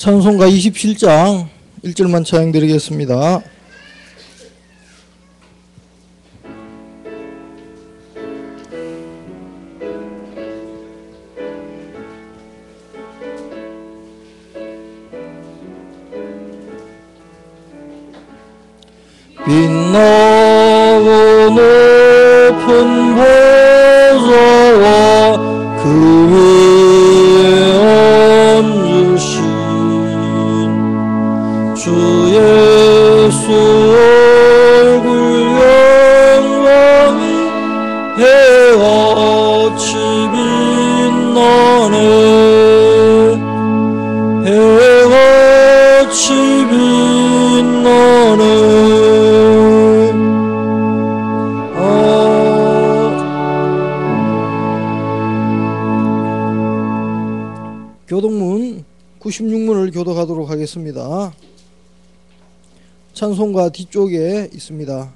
찬송가 27장 1절만 찬양드리겠습니다. 빛나고 높은 보좌와 그 위에 앉으신 주 예수 얼굴 영광이 해같이 빛나네. 해같이 빛나네. 교독문 96문을 교독하도록 하겠습니다. 찬송가 뒤쪽에 있습니다.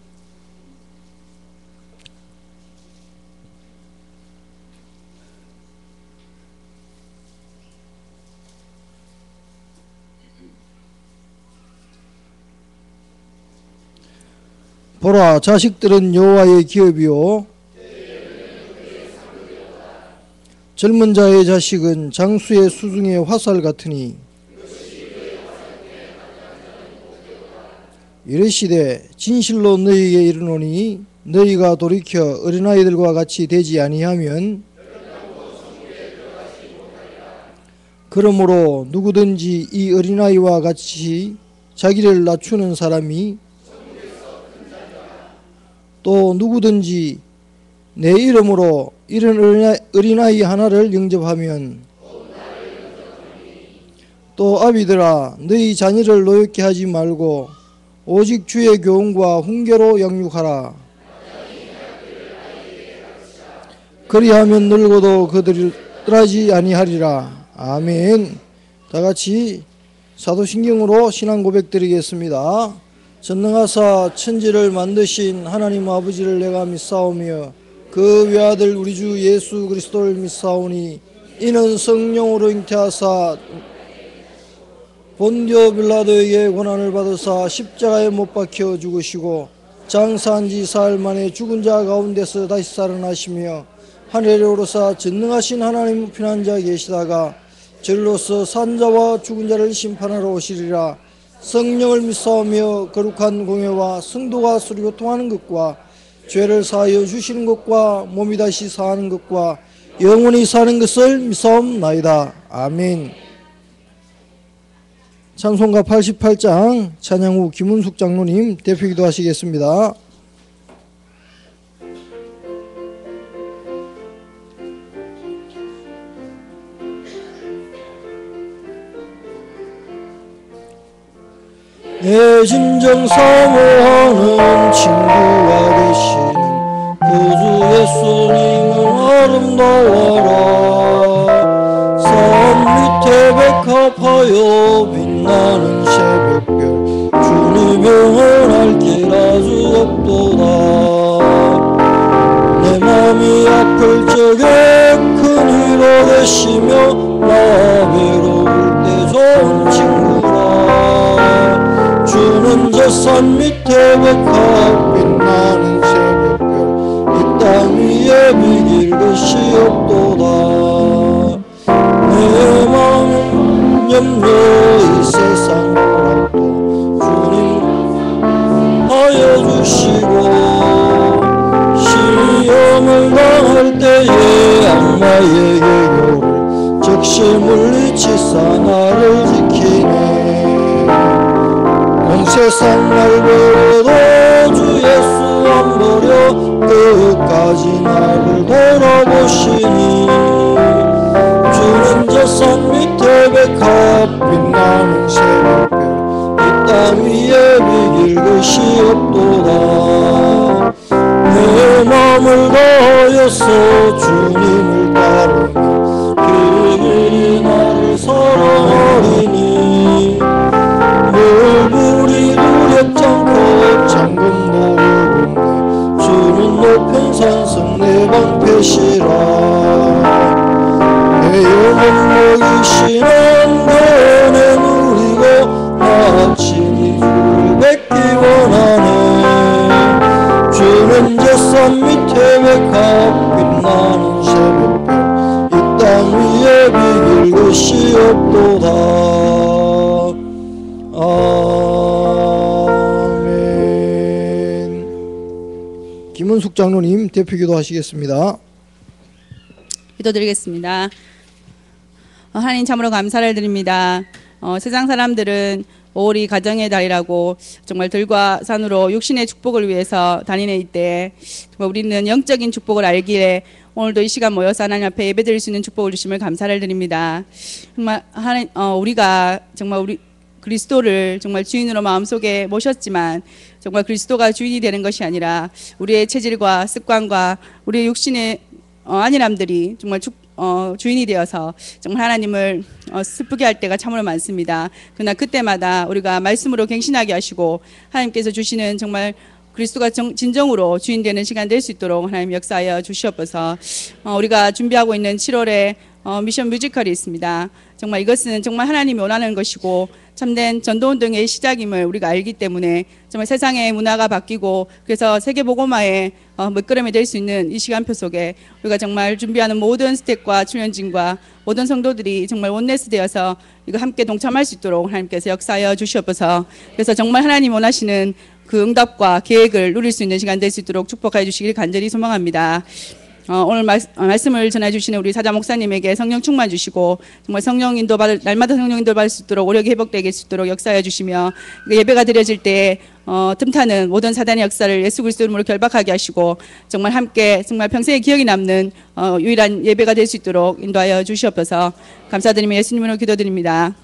보라, 자식들은 여호와의 기업이요 젊은 자의 자식은 장수의 수중의 화살 같으니 이르시되 진실로 너희에게 이르노니 너희가 돌이켜 어린아이들과 같이 되지 아니하면 그러므로 누구든지 이 어린아이와 같이 자기를 낮추는 사람이 또 누구든지 내 이름으로 이런 어린아이 하나를 영접하면 또 아비들아 너희 자녀를 노엽게 하지 말고 오직 주의 교훈과 훈계로 양육하라. 그리하면 늙어도 그들을 떠나지 아니하리라. 아멘. 다같이 사도신경으로 신앙 고백 드리겠습니다. 전능하사 천지를 만드신 하나님 아버지를 내가 믿사오며 그 외아들 우리 주 예수 그리스도를 믿사오니 이는 성령으로 잉태하사 본디오 빌라도에게 고난을 받으사 십자가에 못 박혀 죽으시고 장사한 지 사흘 만에 죽은 자 가운데서 다시 살아나시며 하늘에 오르사 전능하신 하나님 우편한 자 계시다가 저리로서 산 자와 죽은 자를 심판하러 오시리라. 성령을 믿사오며 거룩한 공회와 성도가 서로 교통하는 것과 죄를 사하여 주시는 것과 몸이 다시 사하는 것과 영원히 사는 것을 믿사옵나이다. 아멘. 찬송가 88장 찬양 후 김은숙 장로님 대표기도 하시겠습니다. 내 진정 사모하는 친구가 되시는 구주 예수님은 아름다워라. 산 밑에 백합하여 빛나는 새벽별 주님의 원할 길 아주 없도다. 내 맘이 아플 적에 큰 위로 되시며 나 외로울 때 좋은 친구라. 주는 저 산 밑에 백합 빛나는 새벽별 이 땅 위에 비길 것이 없도다. 내 마음 염려 이 세상 보람도 주님 하여 주시고 시험을 당할 때에 악마의 계교를 즉시 물리치사 나를 지키네. 온 세상 날 버려도 주 예수 안 버려 끝까지 나를 돌아보시니 주는 저 산 밑에 백합 빛나는 새벽별 이 땅 위에 비길 것이 없도다. 내 맘을 다하여서 주님을 따르며 길이 나를 사랑하리니 물불이 두렵지 않고 잠금도 불구니 주는 높은 산성 내 방패시라. 내 영혼 먹이시는 내 눈 주옵도다. 아멘. 김은숙 장로님 대표기도 하시겠습니다. 기도드리겠습니다. 하나님 참으로 감사를 드립니다. 세상 사람들은 5월이 가정의 달이라고 정말 들과 산으로 육신의 축복을 위해서 다니는 이때 정말 우리는 영적인 축복을 알기에 오늘도 이 시간 모여서 하나님 앞에 예배드릴 수 있는 축복을 주심을 감사를 드립니다. 정말 우리가 정말 우리 그리스도를 정말 주인으로 마음속에 모셨지만 정말 그리스도가 주인이 되는 것이 아니라 우리의 체질과 습관과 우리의 육신의 안일함들이 정말 주인이 되어서 정말 하나님을 슬프게 할 때가 참으로 많습니다. 그러나 그때마다 우리가 말씀으로 갱신하게 하시고 하나님께서 주시는 정말 그리스도가 진정으로 주인 되는 시간 될 수 있도록 하나님 역사하여 주시옵소서. 우리가 준비하고 있는 7월에 미션 뮤지컬이 있습니다. 정말 이것은 정말 하나님이 원하는 것이고 참된 전도운동의 시작임을 우리가 알기 때문에 정말 세상의 문화가 바뀌고 그래서 세계복음화의 먹거름이 될 수 있는 이 시간표 속에 우리가 정말 준비하는 모든 스태프과 출연진과 모든 성도들이 정말 원네스 되어서 이거 함께 동참할 수 있도록 하나님께서 역사하여 주시옵소서. 그래서 정말 하나님 원하시는 그 응답과 계획을 누릴 수 있는 시간 될 수 있도록 축복해 주시길 간절히 소망합니다. 오늘 말씀을 전해주시는 우리 사자 목사님에게 성령 충만 주시고 정말 성령 인도 받을 날마다 성령 인도 받을 수 있도록 오력이 회복되게 수 있도록 역사해 주시며 예배가 드려질 때 틈타는 모든 사단의 역사를 예수 그리스도 이름으로 결박하게 하시고 정말 함께 정말 평생의 기억이 남는 유일한 예배가 될 수 있도록 인도하여 주시옵소서. 감사드리며 예수님으로 기도드립니다.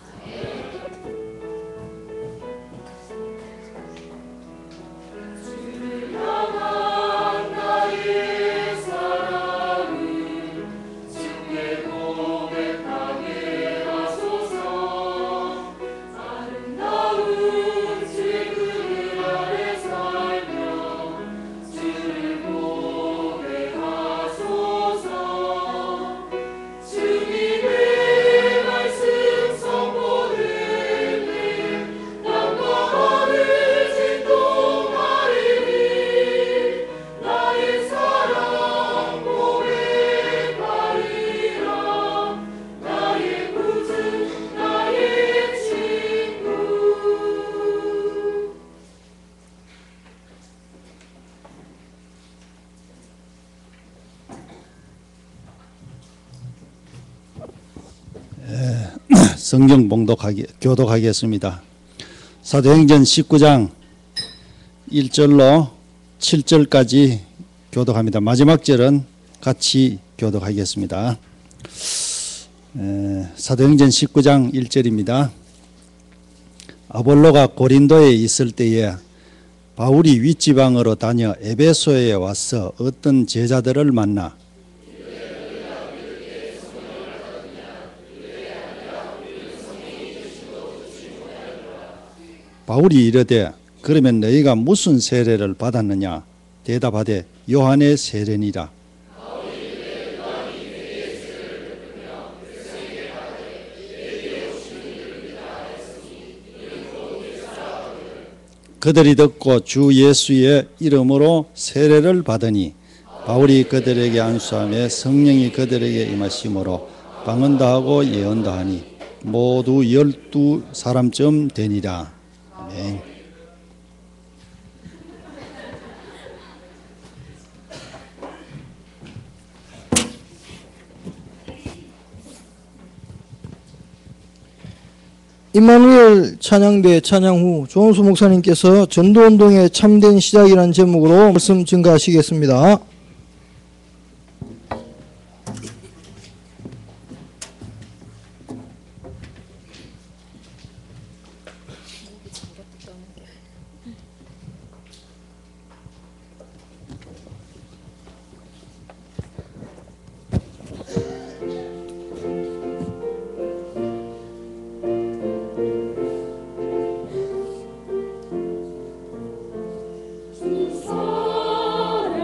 성경 교독하겠습니다. 사도행전 19장 1절로 7절까지 교독합니다. 마지막 절은 같이 교독하겠습니다. 사도행전 19장 1절입니다. 아볼로가 고린도에 있을 때에 바울이 윗지방으로 다녀 에베소에 와서 어떤 제자들을 만나 바울이 이르되 그러면 너희가 무슨 세례를 받았느냐? 대답하되 요한의 세례니라. 그들이 듣고 주 예수의 이름으로 세례를 받으니 바울이 그들에게 안수하며 성령이 그들에게 임하심으로 방언다 하고 예언다 하니 모두 12사람쯤 되니라. 아멘. 임마누엘 찬양대 찬양 후 조은수 목사님께서 전도운동의 참된 시작이라는 제목으로 말씀 증가하시겠습니다. 사랑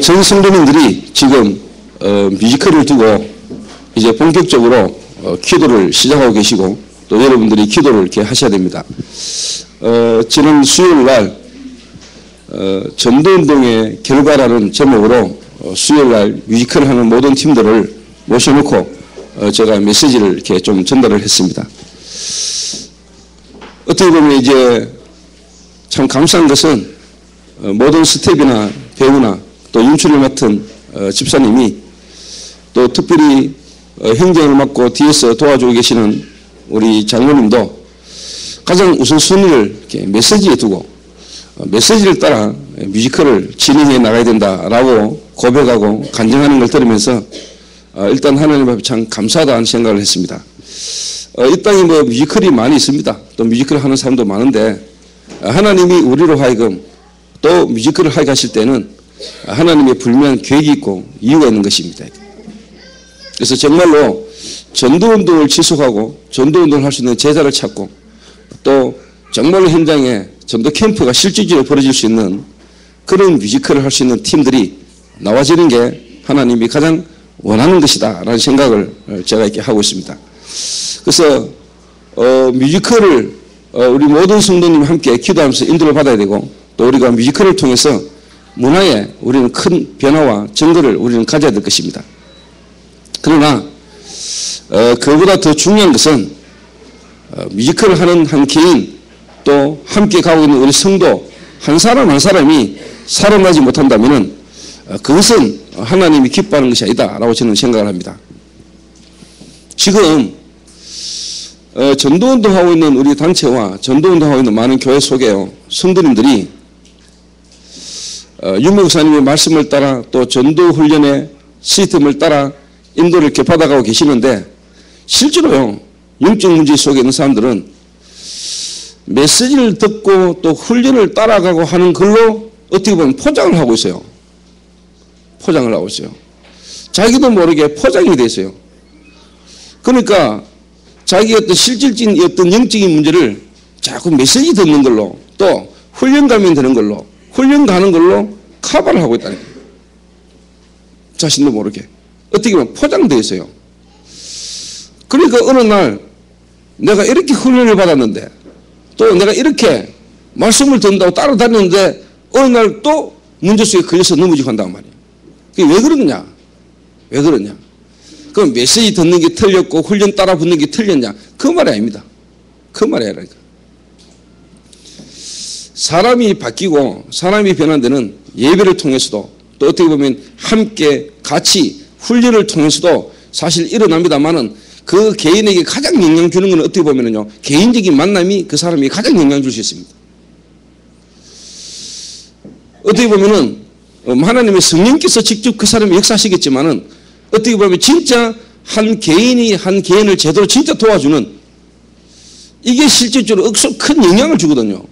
전 성도님들이 지금 뮤지컬을 두고 이제 본격적으로 기도를 시작하고 계시고 또 여러분들이 기도를 이렇게 하셔야 됩니다. 지난 수요일 날 전도운동의 결과라는 제목으로 수요일 날 뮤지컬을 하는 모든 팀들을 모셔놓고 제가 메시지를 이렇게 좀 전달을 했습니다. 어떻게 보면 이제 참 감사한 것은 모든 스텝이나 배우나 또 연출을 맡은 집사님이 또 특별히 행정을 맡고 뒤에서 도와주고 계시는 우리 장로님도 가장 우선순위를 이렇게 메시지에 두고 메시지를 따라 뮤지컬을 진행해 나가야 된다라고 고백하고 간증하는 걸 들으면서 일단 하나님 앞에 참 감사하다는 생각을 했습니다. 이 땅에 뭐 뮤지컬이 많이 있습니다. 또 뮤지컬을 하는 사람도 많은데 하나님이 우리로 하여금 또 뮤지컬을 하게 하실 때는 하나님의 불명한 계획이 있고 이유가 있는 것입니다. 그래서 정말로 전도운동을 지속하고 전도운동을 할 수 있는 제자를 찾고 또 정말로 현장에 전도 캠프가 실질적으로 벌어질 수 있는 그런 뮤지컬을 할 수 있는 팀들이 나와지는 게 하나님이 가장 원하는 것이다 라는 생각을 제가 이렇게 하고 있습니다. 그래서 뮤지컬을 우리 모든 성도님이 함께 기도하면서 인도를 받아야 되고 또 우리가 뮤지컬을 통해서 문화에 우리는 큰 변화와 증거를 우리는 가져야 될 것입니다. 그러나 그보다 더 중요한 것은 뮤지컬을 하는 한 개인 또 함께 가고 있는 우리 성도 한 사람 한 사람이 살아나지 못한다면 그것은 하나님이 기뻐하는 것이 아니다라고 저는 생각을 합니다. 지금 전도운동하고 있는 우리 단체와 전도운동하고 있는 많은 교회 속에요 성도님들이 윤 목사님의 말씀을 따라 또 전도훈련의 시스템을 따라 인도를 이렇게 받아가고 계시는데 실제로요 영적 문제 속에 있는 사람들은 메시지를 듣고 또 훈련을 따라가고 하는 걸로 어떻게 보면 포장을 하고 있어요. 포장을 하고 있어요. 자기도 모르게 포장이 돼 있어요. 그러니까 자기의 어떤 실질적인 어떤 영적인 문제를 자꾸 메시지 듣는 걸로 또 훈련 가면 되는 걸로 훈련 가는 걸로 커버를 하고 있다는 거예요. 자신도 모르게. 어떻게 보면 포장되어 있어요. 그러니까 어느 날 내가 이렇게 훈련을 받았는데 또 내가 이렇게 말씀을 듣는다고 따라다녔는데 어느 날 또 문제 속에 걸려서 넘어지고 한단 말이에요. 그게 왜 그러느냐? 왜 그러냐? 그럼 메시지 듣는 게 틀렸고 훈련 따라 붙는 게 틀렸냐? 그 말이 아닙니다. 그 말이 아니라니까. 사람이 바뀌고 사람이 변한 데는 예배를 통해서도 또 어떻게 보면 함께 같이 훈련을 통해서도 사실 일어납니다만은 그 개인에게 가장 영향 주는 건 어떻게 보면은요 개인적인 만남이 그 사람에게 가장 영향 줄 수 있습니다. 어떻게 보면은 하나님의 성령께서 직접 그 사람을 역사하시겠지만은 어떻게 보면 진짜 한 개인이 한 개인을 제대로 진짜 도와주는 이게 실질적으로 억수 큰 영향을 주거든요.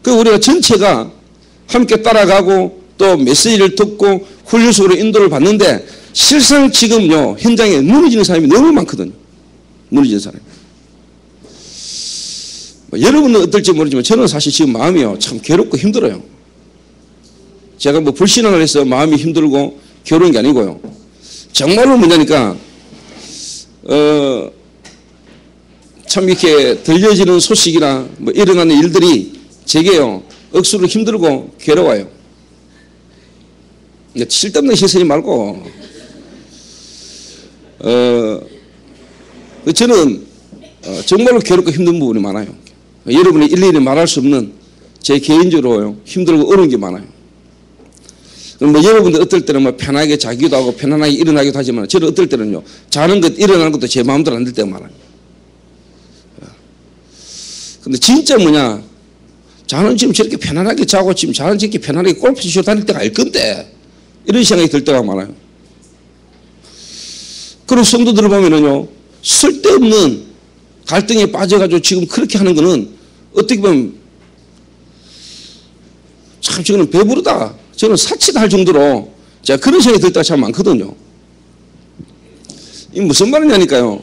그 우리가 전체가 함께 따라가고 또 메시지를 듣고 훈련 속으로 인도를 받는데 실상 지금요 현장에 무너지는 사람이 너무 많거든요. 무너지는 사람이. 여러분은 어떨지 모르지만 저는 사실 지금 마음이요 참 괴롭고 힘들어요. 제가 뭐 불신앙을 해서 마음이 힘들고 괴로운 게 아니고요. 정말로 뭐냐니까 참 이렇게 들려지는 소식이나 뭐 일어나는 일들이 제게요 억수로 힘들고 괴로워요. 쓸데없는 시선이 말고 저는 정말로 괴롭고 힘든 부분이 많아요. 여러분이 일일이 말할 수 없는 제 개인적으로 힘들고 어려운 게 많아요. 뭐 여러분들 어떨 때는 뭐 편하게 자기도 하고 편안하게 일어나기도 하지만 저는 어떨 때는요 자는 것 일어나는 것도 제 마음대로 안 될 때가 많아요. 근데 진짜 뭐냐 자는 지금 저렇게 편안하게 자고 지금 자는 저렇게 편안하게 골프 치러 다닐 때가 알 건데 이런 생각이 들 때가 많아요. 그리고 성도들을 보면은요 쓸데없는 갈등에 빠져가지고 지금 그렇게 하는 거는 어떻게 보면 참 저는 배부르다 저는 사치다 할 정도로 제가 그런 생각이 들 때가 참 많거든요. 이 무슨 말이냐니까요.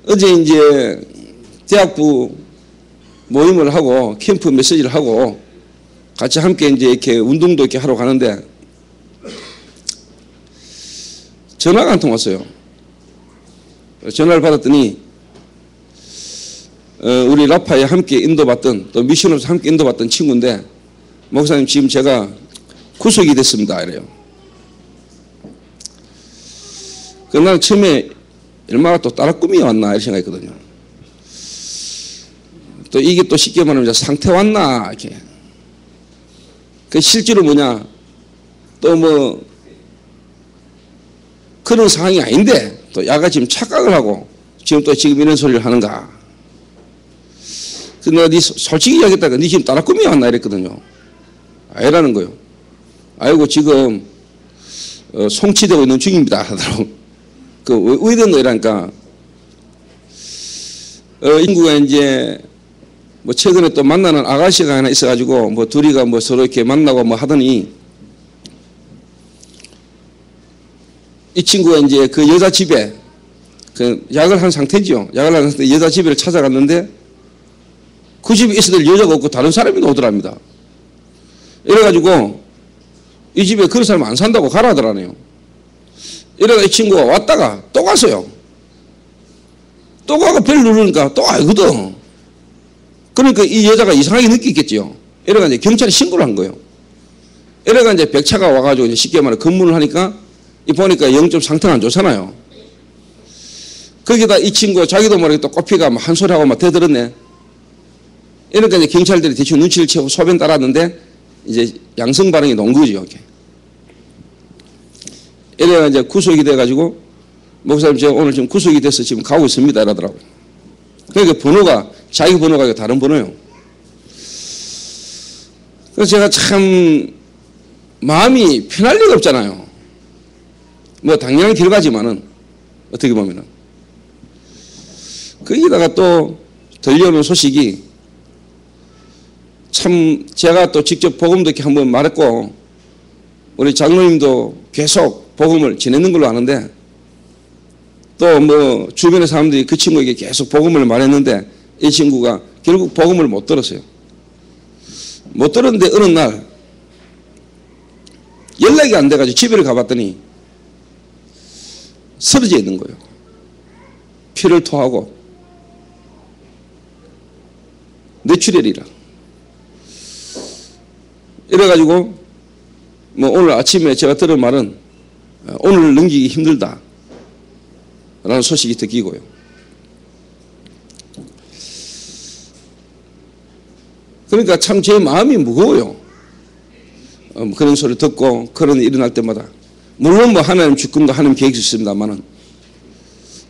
어제 이제 대학부 모임을 하고 캠프 메시지를 하고 같이 함께 이제 이렇게 운동도 이렇게 하러 가는데 전화가 한 통 왔어요. 전화를 받았더니 우리 라파에 함께 인도받던 또 미션으로서 함께 인도받던 친구인데 목사님 지금 제가 구속이 됐습니다 이래요. 그날 처음에 얼마나 또 따라꿈이 왔나 이런 생각했거든요. 또 이게 또 쉽게 말하면 상태 왔나 이렇게. 그 실제로 뭐냐 또 뭐 그런 상황이 아닌데 또 야가 지금 착각을 하고 지금 또 지금 이런 소리를 하는가. 근데 내가 네 솔직히 이야기했다가 네 지금 따라꿈이 왔나 이랬거든요. 아니라는 거요. 아이고 지금 송치되고 있는 중입니다 하더라고. 왜 이랬노 이러니까 인구가 이제 뭐 최근에 또 만나는 아가씨가 하나 있어가지고 뭐 둘이가 뭐 서로 이렇게 만나고 뭐 하더니 이 친구가 이제 그 여자 집에 그 약을 한 상태지요. 약을 한 상태 여자 집을 찾아갔는데 그 집에 있어야 될 여자가 없고 다른 사람이 오더랍니다. 이래가지고 이 집에 그런 사람 안 산다고 가라 하더라네요. 이래가 이 친구가 왔다가 또 갔어요. 또 가고 벨 누르니까 또 알거든. 그러니까 이 여자가 이상하게 느끼겠죠. 이래가 이제 경찰에 신고를 한 거예요. 이래가 이제 백차가 와가지고 이제 쉽게 말해 검문을 하니까 이 보니까 영적 상태가 안 좋잖아요. 거기다 이 친구가 자기도 모르게 또 꼬피가 한 소리하고 막 대들었네. 이러니까 이제 경찰들이 대충 눈치를 채고 소변 따랐는데 이제 양성 반응이 나온 거죠. 이렇게. 이래가 이제 구속이 돼가지고 목사님 제가 오늘 지금 구속이 돼서 지금 가고 있습니다 이러더라고요. 그러니까 번호가 자기 번호가 다른 번호예요. 그래서 제가 참 마음이 편할 리가 없잖아요. 뭐 당연한 결과지만은 어떻게 보면은 거기다가 또 들려오는 소식이 참 제가 또 직접 복음도 이렇게 한번 말했고 우리 장로님도 계속 복음을 전했는 걸로 아는데 또 뭐 주변의 사람들이 그 친구에게 계속 복음을 말했는데 이 친구가 결국 복음을 못 들었어요. 못 들었는데 어느 날 연락이 안 돼가지고 집에 가봤더니 쓰러져 있는 거예요. 피를 토하고 뇌출혈이라. 이래가지고 뭐 오늘 아침에 제가 들은 말은 오늘 넘기기 힘들다 라는 소식이 듣기고요. 그러니까 참 제 마음이 무거워요. 그런 소리 듣고 그런 일이 일어날 때마다 물론 뭐 하나님 주권과 하나님 계획이 있습니다만은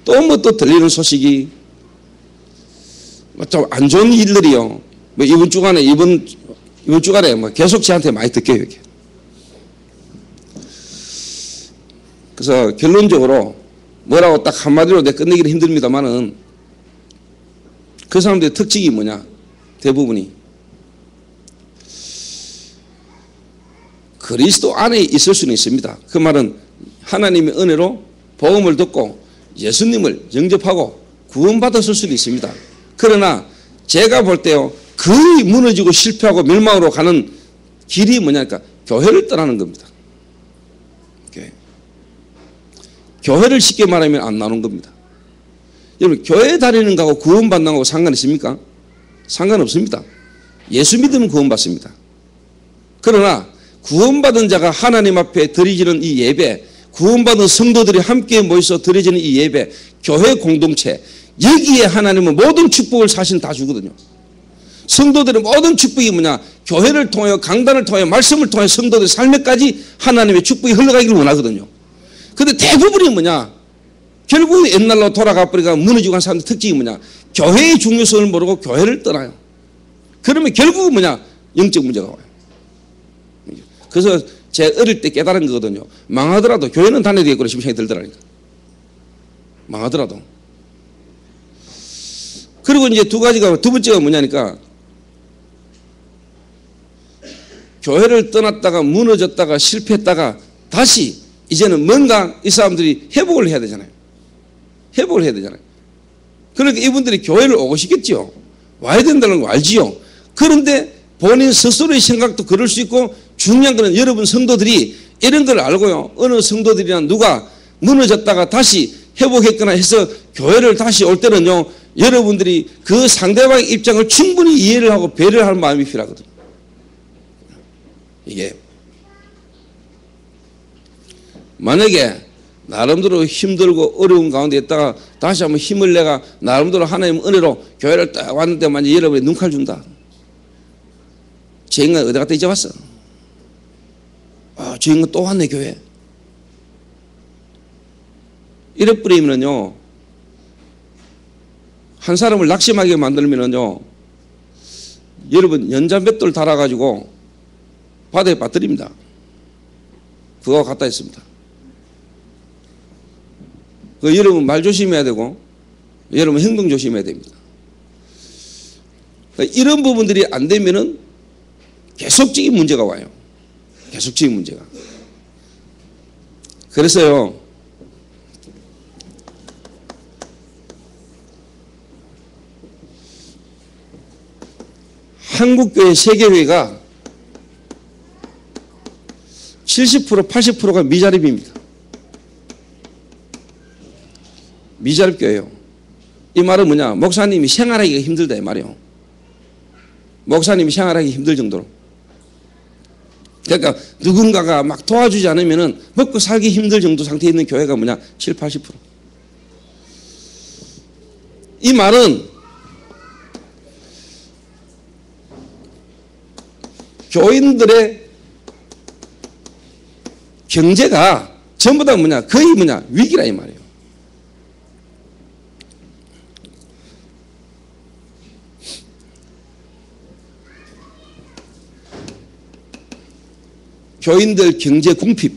또 뭐 또 들리는 소식이 좀 안 좋은 일들이요. 뭐 이번 주간에 뭐 계속 저한테 많이 듣게요. 이렇게. 그래서 결론적으로 뭐라고 딱 한마디로 내 끝내기는 힘듭니다만은 그 사람들의 특징이 뭐냐? 대부분이 그리스도 안에 있을 수는 있습니다. 그 말은 하나님의 은혜로 복음을 듣고 예수님을 영접하고 구원받았을 수도 있습니다. 그러나 제가 볼 때요 거의 무너지고 실패하고 멸망으로 가는 길이 뭐냐니까 교회를 떠나는 겁니다. 교회. 교회를 쉽게 말하면 안 나오는 겁니다. 여러분, 교회 다니는 거하고 구원받는 거하고 상관 있습니까? 상관없습니다. 예수 믿으면 구원받습니다. 그러나 구원받은 자가 하나님 앞에 드리지는 이 예배, 구원받은 성도들이 함께 모여서 드려지는 이 예배, 교회 공동체, 여기에 하나님은 모든 축복을 사실 다 주거든요. 성도들의 모든 축복이 뭐냐? 교회를 통하여, 강단을 통하여, 말씀을 통하여 성도들의 삶에까지 하나님의 축복이 흘러가기를 원하거든요. 그런데 대부분이 뭐냐? 결국 옛날로 돌아가 버리가 무너지고 한 사람들 특징이 뭐냐? 교회의 중요성을 모르고 교회를 떠나요. 그러면 결국은 뭐냐? 영적 문제가 와요. 그래서 제 어릴 때 깨달은 거거든요. 망하더라도 교회는 다녀야 되겠구나 싶은 생각이 들더라니까. 망하더라도. 그리고 이제 두 번째가 뭐냐니까, 교회를 떠났다가 무너졌다가 실패했다가 다시 이제는 뭔가 이 사람들이 회복을 해야 되잖아요. 회복을 해야 되잖아요. 그러니까 이분들이 교회를 오고 싶겠지요. 와야 된다는 거 알지요. 그런데 본인 스스로의 생각도 그럴 수 있고, 중요한 것은 여러분 성도들이 이런 걸 알고요. 어느 성도들이나 누가 무너졌다가 다시 회복했거나 해서 교회를 다시 올 때는요, 여러분들이 그 상대방의 입장을 충분히 이해를 하고 배려를 하는 마음이 필요하거든요. 이게 만약에 나름대로 힘들고 어려운 가운데 있다가 다시 한번 힘을 내가 나름대로 하나님 은혜로 교회를 딱 왔는데 만약 여러분이 눈칼 준다. 저 인간 어디 갔다 이제 왔어? 저 인간 또 왔네 교회. 이래 버리면요, 한 사람을 낙심하게 만들면요, 여러분 연잔뱃돌 달아가지고 바다에 빠뜨립니다. 그거 갖다 했습니다. 여러분 말 조심해야 되고, 여러분 행동 조심해야 됩니다. 이런 부분들이 안 되면은 계속적인 문제가 와요. 계속적인 문제가. 그래서요, 한국교회 세계회가 70% 80%가 미자립입니다. 미자립교회요. 이 말은 뭐냐? 목사님이 생활하기가 힘들다 이 말이에요. 목사님이 생활하기 힘들 정도로. 그러니까 누군가가 막 도와주지 않으면은 먹고 살기 힘들 정도 상태에 있는 교회가 뭐냐? 7, 80%. 이 말은 교인들의 경제가 전부 다 뭐냐? 거의 뭐냐? 위기라 이 말이에요. 교인들 경제 궁핍.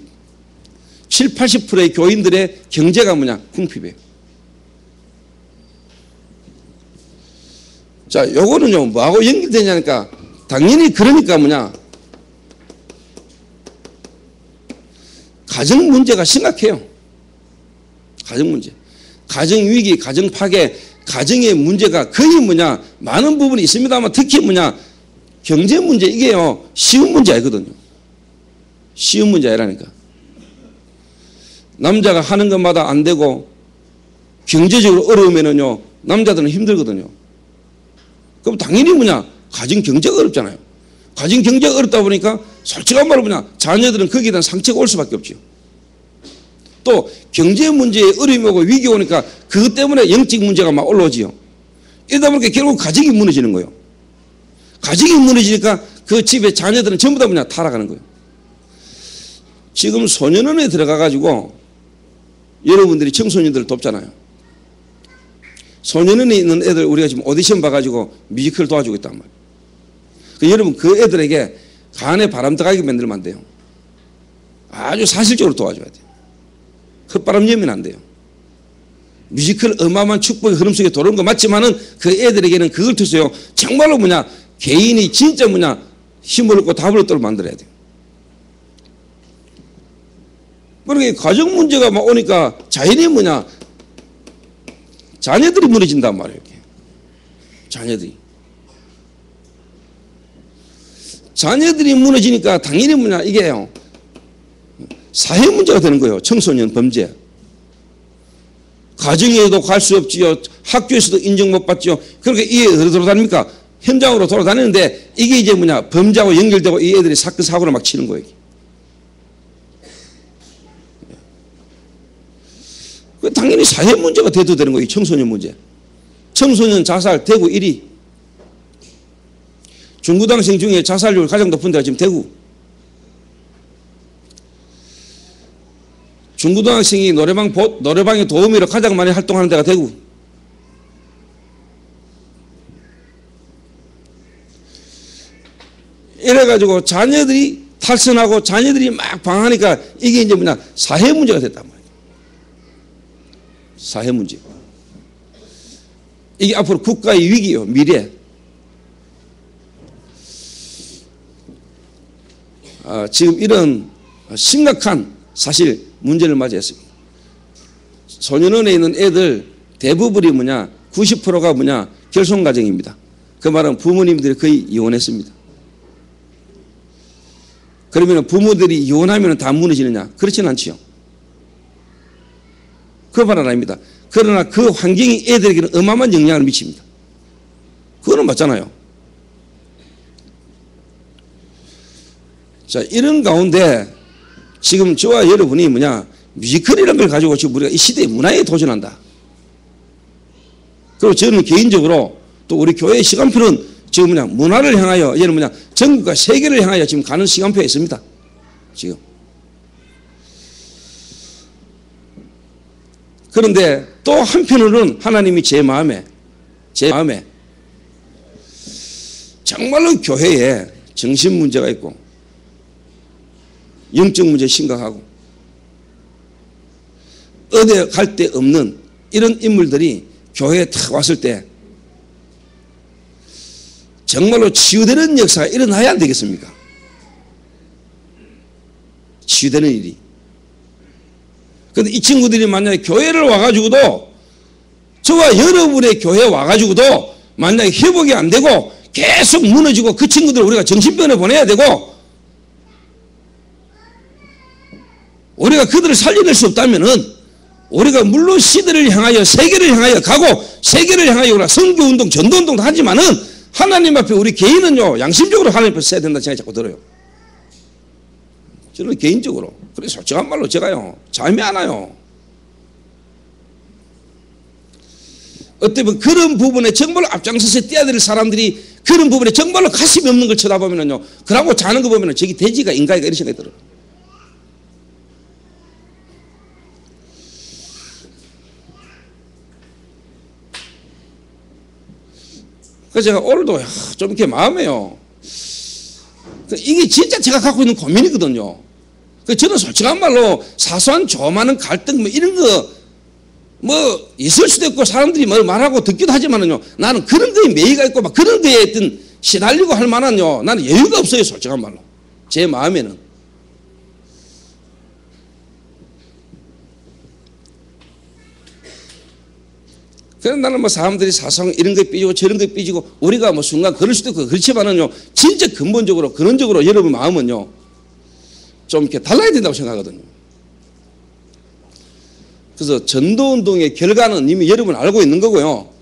7, 80%의 교인들의 경제가 뭐냐? 궁핍이에요. 자, 요거는요, 뭐하고 연결되냐니까, 당연히 그러니까 뭐냐? 가정 문제가 심각해요. 가정 문제. 가정 위기, 가정 파괴, 가정의 문제가 거의 뭐냐? 많은 부분이 있습니다만 특히 뭐냐? 경제 문제, 이게요, 쉬운 문제 아니거든요. 쉬운 문제 아니라니까. 남자가 하는 것마다 안 되고 경제적으로 어려우면은요, 남자들은 힘들거든요. 그럼 당연히 뭐냐? 가정 경제가 어렵잖아요. 가정 경제가 어렵다 보니까 솔직한 말로 뭐냐? 자녀들은 거기에 대한 상처가 올 수밖에 없죠. 또 경제 문제에 어려움이 오고 위기 오니까 그것 때문에 영적 문제가 막 올라오지요. 이러다 보니까 결국 가정이 무너지는 거예요. 가정이 무너지니까 그 집에 자녀들은 전부 다 뭐냐? 타락하는 거예요. 지금 소년원에 들어가가지고 여러분들이 청소년들을 돕잖아요. 소년원에 있는 애들 우리가 지금 오디션 봐가지고 뮤지컬 도와주고 있단 말이에요. 여러분 그 애들에게 간에 바람 들어가게 만들면 안 돼요. 아주 사실적으로 도와줘야 돼요. 헛바람 열면 안 돼요. 뮤지컬 어마어마한 축복의 흐름 속에 돌아오는 거 맞지만은 그 애들에게는 그걸 통해서요, 정말로 뭐냐? 개인이 진짜 뭐냐? 힘을 얻고 답을 얻도록 만들어야 돼요. 그러니까 가정 문제가 막 오니까 자연히 뭐냐? 자녀들이 무너진단 말이에요. 자녀들이 무너지니까 당연히 뭐냐? 이게요, 사회 문제가 되는 거예요. 청소년 범죄. 가정에도 갈 수 없지요. 학교에서도 인정 못 받지요. 그렇게 이 애들이 돌아다닙니까? 현장으로 돌아다니는데 이게 이제 뭐냐, 범죄하고 연결되고 이 애들이 사건 사고를 막 치는 거예요. 당연히 사회 문제가 돼도 되는 거예요. 청소년 문제. 청소년 자살 대구 1위. 중고등학생 중에 자살률 가장 높은 데가 지금 대구. 중고등학생이 노래방의 도우미로 가장 많이 활동하는 데가 대구. 이래가지고 자녀들이 탈선하고 자녀들이 막 방황하니까 이게 이제 뭐냐, 사회 문제가 됐단 말이에요. 사회 문제. 이게 앞으로 국가의 위기예요. 미래. 지금 이런 심각한 사실 문제를 맞이했습니다. 소년원에 있는 애들 대부분이 뭐냐, 90%가 뭐냐, 결손가정입니다. 그 말은 부모님들이 거의 이혼했습니다. 그러면 부모들이 이혼하면 다 무너지느냐? 그렇지는 않지요. 그 말은 아닙니다. 그러나 그 환경이 애들에게는 어마어마한 영향을 미칩니다. 그거는 맞잖아요. 자, 이런 가운데 지금 저와 여러분이 뭐냐, 뮤지컬이라는 걸 가지고 지금 우리가 이 시대의 문화에 도전한다. 그리고 저는 개인적으로 또 우리 교회의 시간표는 지금 뭐냐, 문화를 향하여, 얘는 뭐냐, 전국과 세계를 향하여 지금 가는 시간표에 있습니다. 지금. 그런데 또 한편으로는 하나님이 제 마음에 정말로 교회에 정신 문제가 있고 영적 문제 심각하고 어디 갈 데 없는 이런 인물들이 교회에 탁 왔을 때 정말로 치유되는 역사가 일어나야 안 되겠습니까? 치유되는 일이. 그런데 이 친구들이 만약에 교회를 와가지고도, 저와 여러분의 교회에 와가지고도 만약에 회복이 안 되고 계속 무너지고, 그 친구들을 우리가 정신병원에 보내야 되고 우리가 그들을 살려낼 수 없다면은 우리가 물론 시대를 향하여 세계를 향하여 가고 세계를 향하여 선교운동 전도운동도 하지만은 하나님 앞에 우리 개인은요, 양심적으로 하나님 앞에 서야 된다 생각이 자꾸 들어요. 저는 개인적으로. 그래서 솔직한 말로 제가요, 잠이 안 와요. 어때면 그런 부분에 정말로 앞장서서 뛰어야 될 사람들이 그런 부분에 정말로 가슴이 없는 걸 쳐다보면은요, 그러고 자는 거 보면은 저기 돼지가 인간이가 이런 생각이 들어요. 그래서 제가 오늘도 좀 이렇게 마음에요. 이게 진짜 제가 갖고 있는 고민이거든요. 저는 솔직한 말로 사소한 조그마한 갈등 뭐 이런 거 뭐 있을 수도 있고 사람들이 뭐 말하고 듣기도 하지만은요, 나는 그런 거에 매의가 있고 막 그런 거에 어떤 시달리고 할 만한요, 나는 여유가 없어요. 솔직한 말로 제 마음에는. 그래서 나는 뭐 사람들이 사소한 이런 거 삐지고 저런 거 삐지고 우리가 뭐 순간 그럴 수도 있고 그렇지만은요, 진짜 근본적으로 근원적으로 여러분 마음은요 좀 이렇게 달라야 된다고 생각하거든요. 그래서 전도운동의 결과는 이미 여러분 알고 있는 거고요.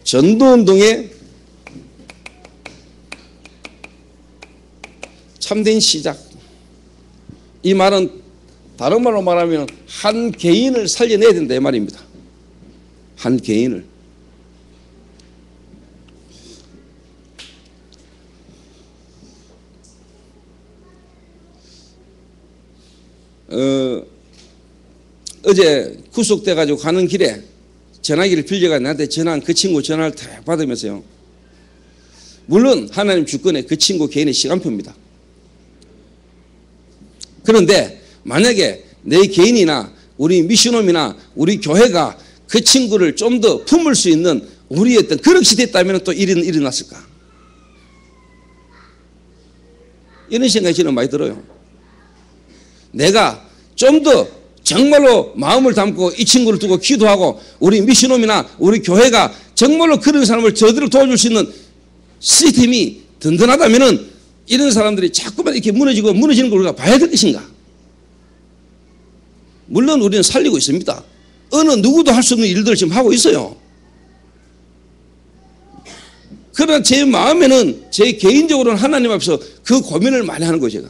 전도운동의 참된 시작. 이 말은 다른 말로 말하면 한 개인을 살려내야 된다 이 말입니다. 한 개인을. 어제 구속돼 가지고 가는 길에 전화기를 빌려가 나한테 전화한 그 친구 전화를 다 받으면서요, 물론 하나님 주권에 그 친구 개인의 시간표입니다. 그런데 만약에 내 개인이나 우리 미션홈이나 우리 교회가 그 친구를 좀 더 품을 수 있는 우리의 어떤 그릇이 됐다면 또 일은 일어났을까? 이런 생각이 저는 많이 들어요. 내가 좀 더 정말로 마음을 담고 이 친구를 두고 기도하고 우리 미션홈이나 우리 교회가 정말로 그런 사람을 저들을 도와줄 수 있는 시스템이 든든하다면은 이런 사람들이 자꾸만 이렇게 무너지고 무너지는 걸 우리가 봐야 될 것인가? 물론 우리는 살리고 있습니다. 어느 누구도 할 수 없는 일들을 지금 하고 있어요. 그러나 제 마음에는 제 개인적으로는 하나님 앞에서 그 고민을 많이 하는 거예요, 제가.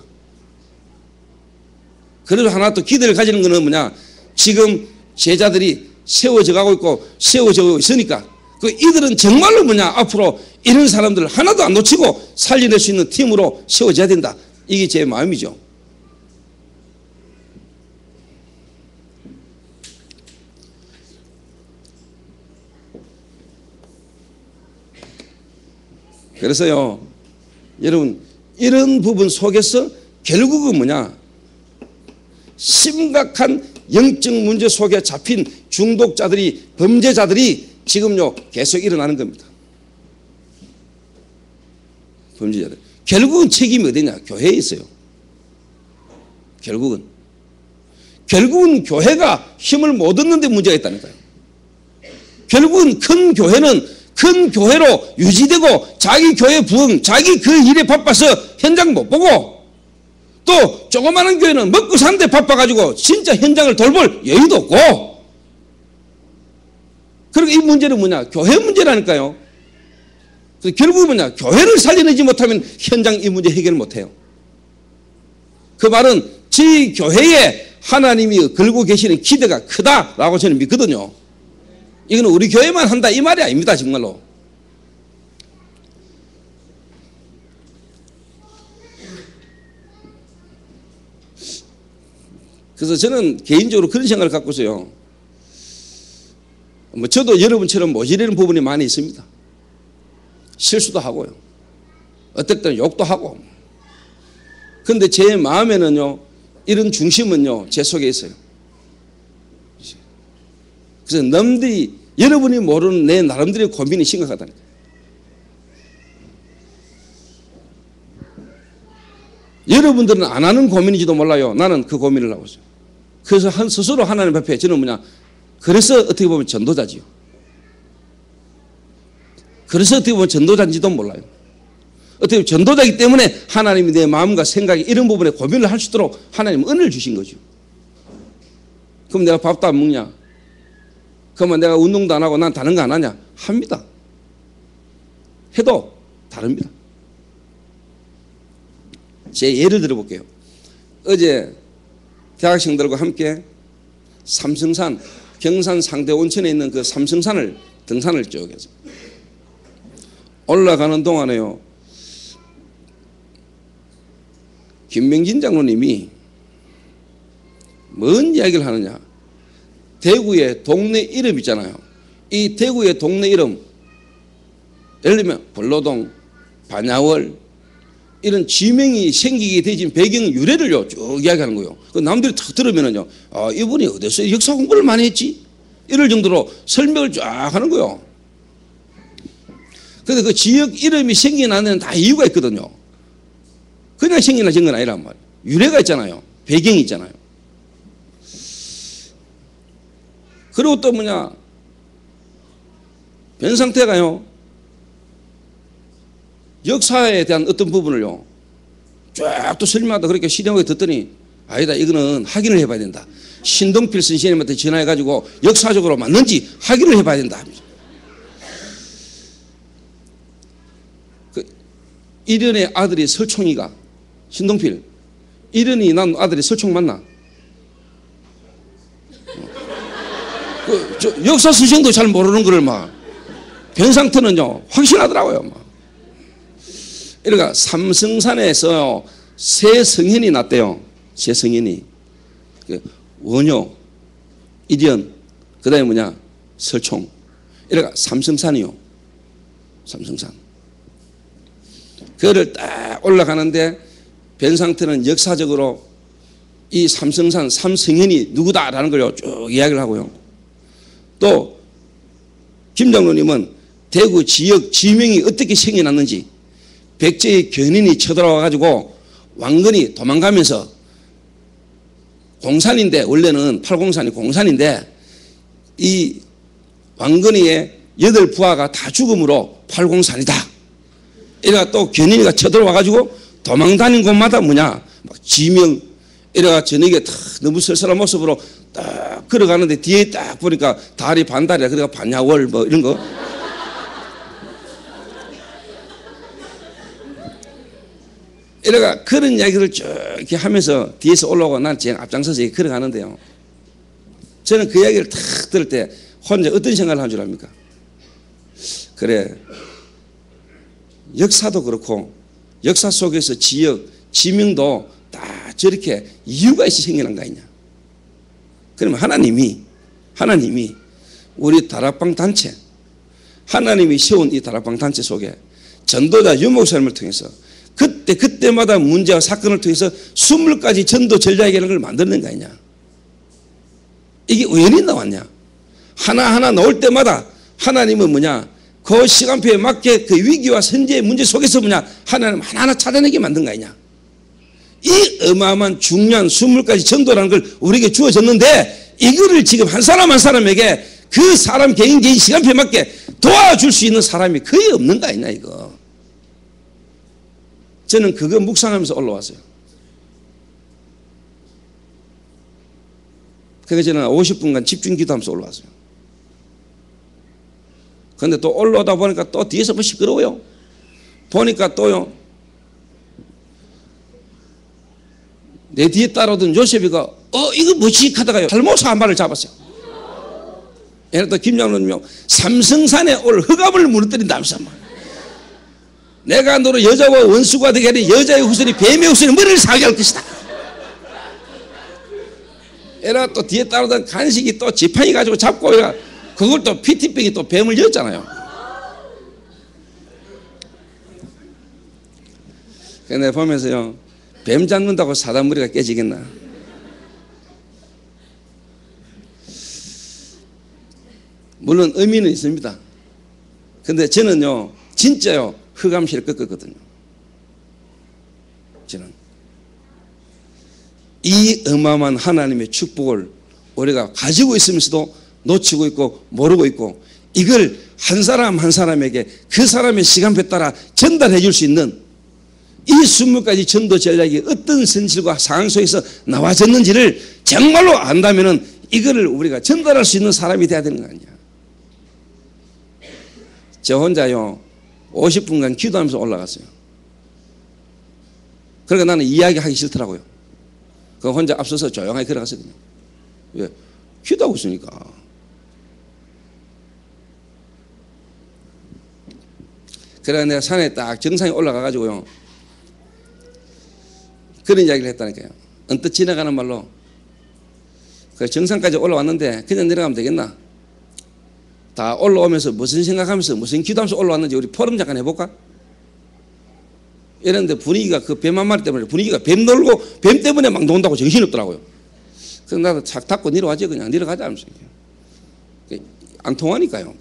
그래서 하나 또 기대를 가지는 것은 뭐냐, 지금 제자들이 세워져 가고 있고 세워져 있으니까 그 이들은 정말로 뭐냐, 앞으로 이런 사람들을 하나도 안 놓치고 살려낼 수 있는 팀으로 세워져야 된다. 이게 제 마음이죠. 그래서요, 여러분, 이런 부분 속에서 결국은 뭐냐, 심각한 영적 문제 속에 잡힌 중독자들이, 범죄자들이 지금요 계속 일어나는 겁니다. 범죄자들. 결국은 책임이 어디냐? 교회에 있어요. 결국은 교회가 힘을 못 얻는데 문제가 있다니까요. 결국은 큰 교회는 큰 교회로 유지되고 자기 교회 부흥, 자기 그 일에 바빠서 현장 못 보고, 또 조그마한 교회는 먹고 사는데 바빠가지고 진짜 현장을 돌볼 여유도 없고, 그리고 이 문제는 뭐냐? 교회 문제라니까요. 그래서 결국은 뭐냐? 교회를 살려내지 못하면 현장 이 문제 해결을 못해요. 그 말은 저희 교회에 하나님이 걸고 계시는 기대가 크다라고 저는 믿거든요. 이거는 우리 교회만 한다 이 말이 아닙니다, 정말로. 그래서 저는 개인적으로 그런 생각을 갖고 있어요. 뭐 저도 여러분처럼 모자라는 부분이 많이 있습니다. 실수도 하고요. 어떨 때는 욕도 하고. 그런데 제 마음에는요, 이런 중심은요, 제 속에 있어요. 그래서 남들이, 여러분이 모르는 내 나름대로의 고민이 심각하다니까. 여러분들은 안 하는 고민인지도 몰라요. 나는 그 고민을 하고 있어요. 그래서 스스로 하나님 앞에 저는 뭐냐, 그래서 어떻게 보면 전도자지요. 그래서 어떻게 보면 전도자인지도 몰라요. 어떻게 보면 전도자이기 때문에 하나님이 내 마음과 생각이 이런 부분에 고민을 할 수 있도록 하나님은 은혜를 주신 거죠. 그럼 내가 밥도 안 먹냐? 그러면 내가 운동도 안 하고 난 다른 거 안 하냐? 합니다. 해도 다릅니다. 제 예를 들어볼게요. 어제 대학생들과 함께 삼성산, 경산 상대 온천에 있는 그 삼성산을 등산을 쭉 해서 올라가는 동안에요, 김명진 장로님이 뭔 이야기를 하느냐, 대구의 동네 이름 있잖아요. 이 대구의 동네 이름, 예를 들면 벌로동, 반야월, 이런 지명이 생기게 되진 배경 유래를요 쭉 이야기하는 거예요. 그 남들이 탁 들으면은요, 아, 이분이 어디서 역사 공부를 많이 했지? 이럴 정도로 설명을 쫙 하는 거예요. 그런데 그 지역 이름이 생겨나는 데는 다 이유가 있거든요. 그냥 생겨나신 건 아니란 말이에요. 유래가 있잖아요. 배경이 있잖아요. 그리고 또 뭐냐, 변상태가요, 역사에 대한 어떤 부분을요 쫙 또 설명하다 그렇게 실행하게 듣더니, 아니다, 이거는 확인을 해봐야 된다. 신동필 선생님한테 전화해가지고 역사적으로 맞는지 확인을 해봐야 된다. 그 이련의 아들이 설총이가, 신동필, 이련이 난 아들이 설총 맞나? 저 역사 선생도 잘 모르는 거를 막 변상태는요 확신하더라고요. 막. 그러니까 삼성산에서 세 성현이 났대요. 세 성현이. 원효, 이련, 그 다음에 뭐냐, 설총. 그러니까 삼성산이요. 삼성산. 그거를 딱 올라가는데 변상태는 역사적으로 이 삼성산 삼성현이 누구다라는 걸 쭉 이야기를 하고요. 또 김 장로님은 대구 지역 지명이 어떻게 생겨났는지, 백제의 견인이 쳐들어와 가지고 왕건이 도망가면서, 공산인데 원래는 팔공산이 공산인데 이 왕건이의 8부하가 다 죽음으로 팔공산이다. 이래가 또 견인이가 쳐들어와 가지고 도망다닌 곳마다 뭐냐 막 지명 이래가 저녁에 탁 너무 쓸쓸한 모습으로 딱 걸어가는데 뒤에 딱 보니까 다리 반다리야. 그래가 반야월 뭐 이런 거. 이래가 그런 이야기를 쭉 이렇게 하면서 뒤에서 올라오고 난 제일 앞장서서 이렇게 걸어가는데요. 저는 그 이야기를 탁 들을 때 혼자 어떤 생각을 한 줄 압니까? 그래, 역사도 그렇고 역사 속에서 지역, 지명도 다 저렇게 이유가 있어 생겨난 거 아니냐. 그러면 하나님이 우리 다락방 단체, 하나님이 세운 이 다락방 단체 속에 전도자 유목사님을 통해서 그때마다 문제와 사건을 통해서 20가지 전도 전략이라는 걸 만드는 거 아니냐. 이게 우연히 나왔냐. 하나하나 나올 때마다 하나님은 뭐냐, 그 시간표에 맞게 그 위기와 선제의 문제 속에서 뭐냐, 하나님 하나하나 찾아내게 만든 거 아니냐. 이 어마어마한 중요한 20가지 전도라는 걸 우리에게 주어졌는데, 이거를 지금 한 사람 한 사람에게 그 사람 개인 시간표에 맞게 도와줄 수 있는 사람이 거의 없는 거 아니냐 이거. 저는 그거 묵상하면서 올라왔어요. 그래서 저는 50분간 집중 기도하면서 올라왔어요. 그런데 또 올라오다 보니까 또 뒤에서 뭐 시끄러워요. 보니까 또요, 내 뒤에 따라오던 요셉이가 이거 뭐지 하다가요 잘못사 한 발을 잡았어요. 얘는 또 김장로님이 삼성산에 올 흑암을 무너뜨린다면서 내가 너로 여자와 원수가 되게 하니 여자의 후손이 뱀의 후손이 머리를 사게 할 것이다. 얘가 또 뒤에 따르던 간식이 또 지팡이 가지고 잡고 그걸 또 피티병이 또 뱀을 였잖아요. 그래서 내가 보면서요, 뱀 잡는다고 사단 머리가 깨지겠나. 물론 의미는 있습니다. 근데 저는요 진짜요 흑암실을 꺾었거든요. 저는 이 어마어마한 하나님의 축복을 우리가 가지고 있으면서도 놓치고 있고 모르고 있고, 이걸 한 사람 한 사람에게 그 사람의 시간표에 따라 전달해 줄 수 있는 이 20가지 전도 전략이 어떤 현실과 상황 속에서 나와졌는지를 정말로 안다면은 이거를 우리가 전달할 수 있는 사람이 돼야 되는 거 아니야. 저 혼자요 50분간 기도하면서 올라갔어요. 그러니까 나는 이야기하기 싫더라고요. 그 혼자 앞서서 조용하게 걸어갔거든요. 왜? 기도하고 있으니까. 그래서 내가 산에 딱 정상에 올라가가지고요 그런 이야기를 했다니까요. 언뜻 지나가는 말로, 그 정상까지 올라왔는데 그냥 내려가면 되겠나? 다 올라오면서 무슨 생각하면서 무슨 기도하면서 올라왔는지 우리 포럼 잠깐 해볼까? 이랬는데 분위기가 그 뱀 한 마리 때문에 분위기가 뱀 놀고 뱀 때문에 막 논다고 정신없더라고요. 그래서 나도 착 닫고 내려가지, 그냥 내려가자 하면서. 안 통하니까요.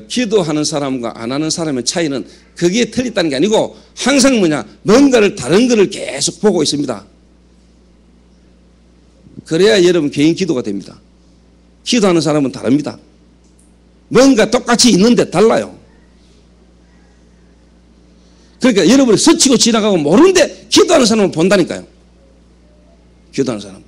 기도하는 사람과 안 하는 사람의 차이는 거기에 틀렸다는 게 아니고 항상 뭐냐, 뭔가를 다른 거를 계속 보고 있습니다. 그래야 여러분 개인 기도가 됩니다. 기도하는 사람은 다릅니다. 뭔가 똑같이 있는데 달라요. 그러니까 여러분이 스치고 지나가고 모르는데 기도하는 사람은 본다니까요. 기도하는 사람.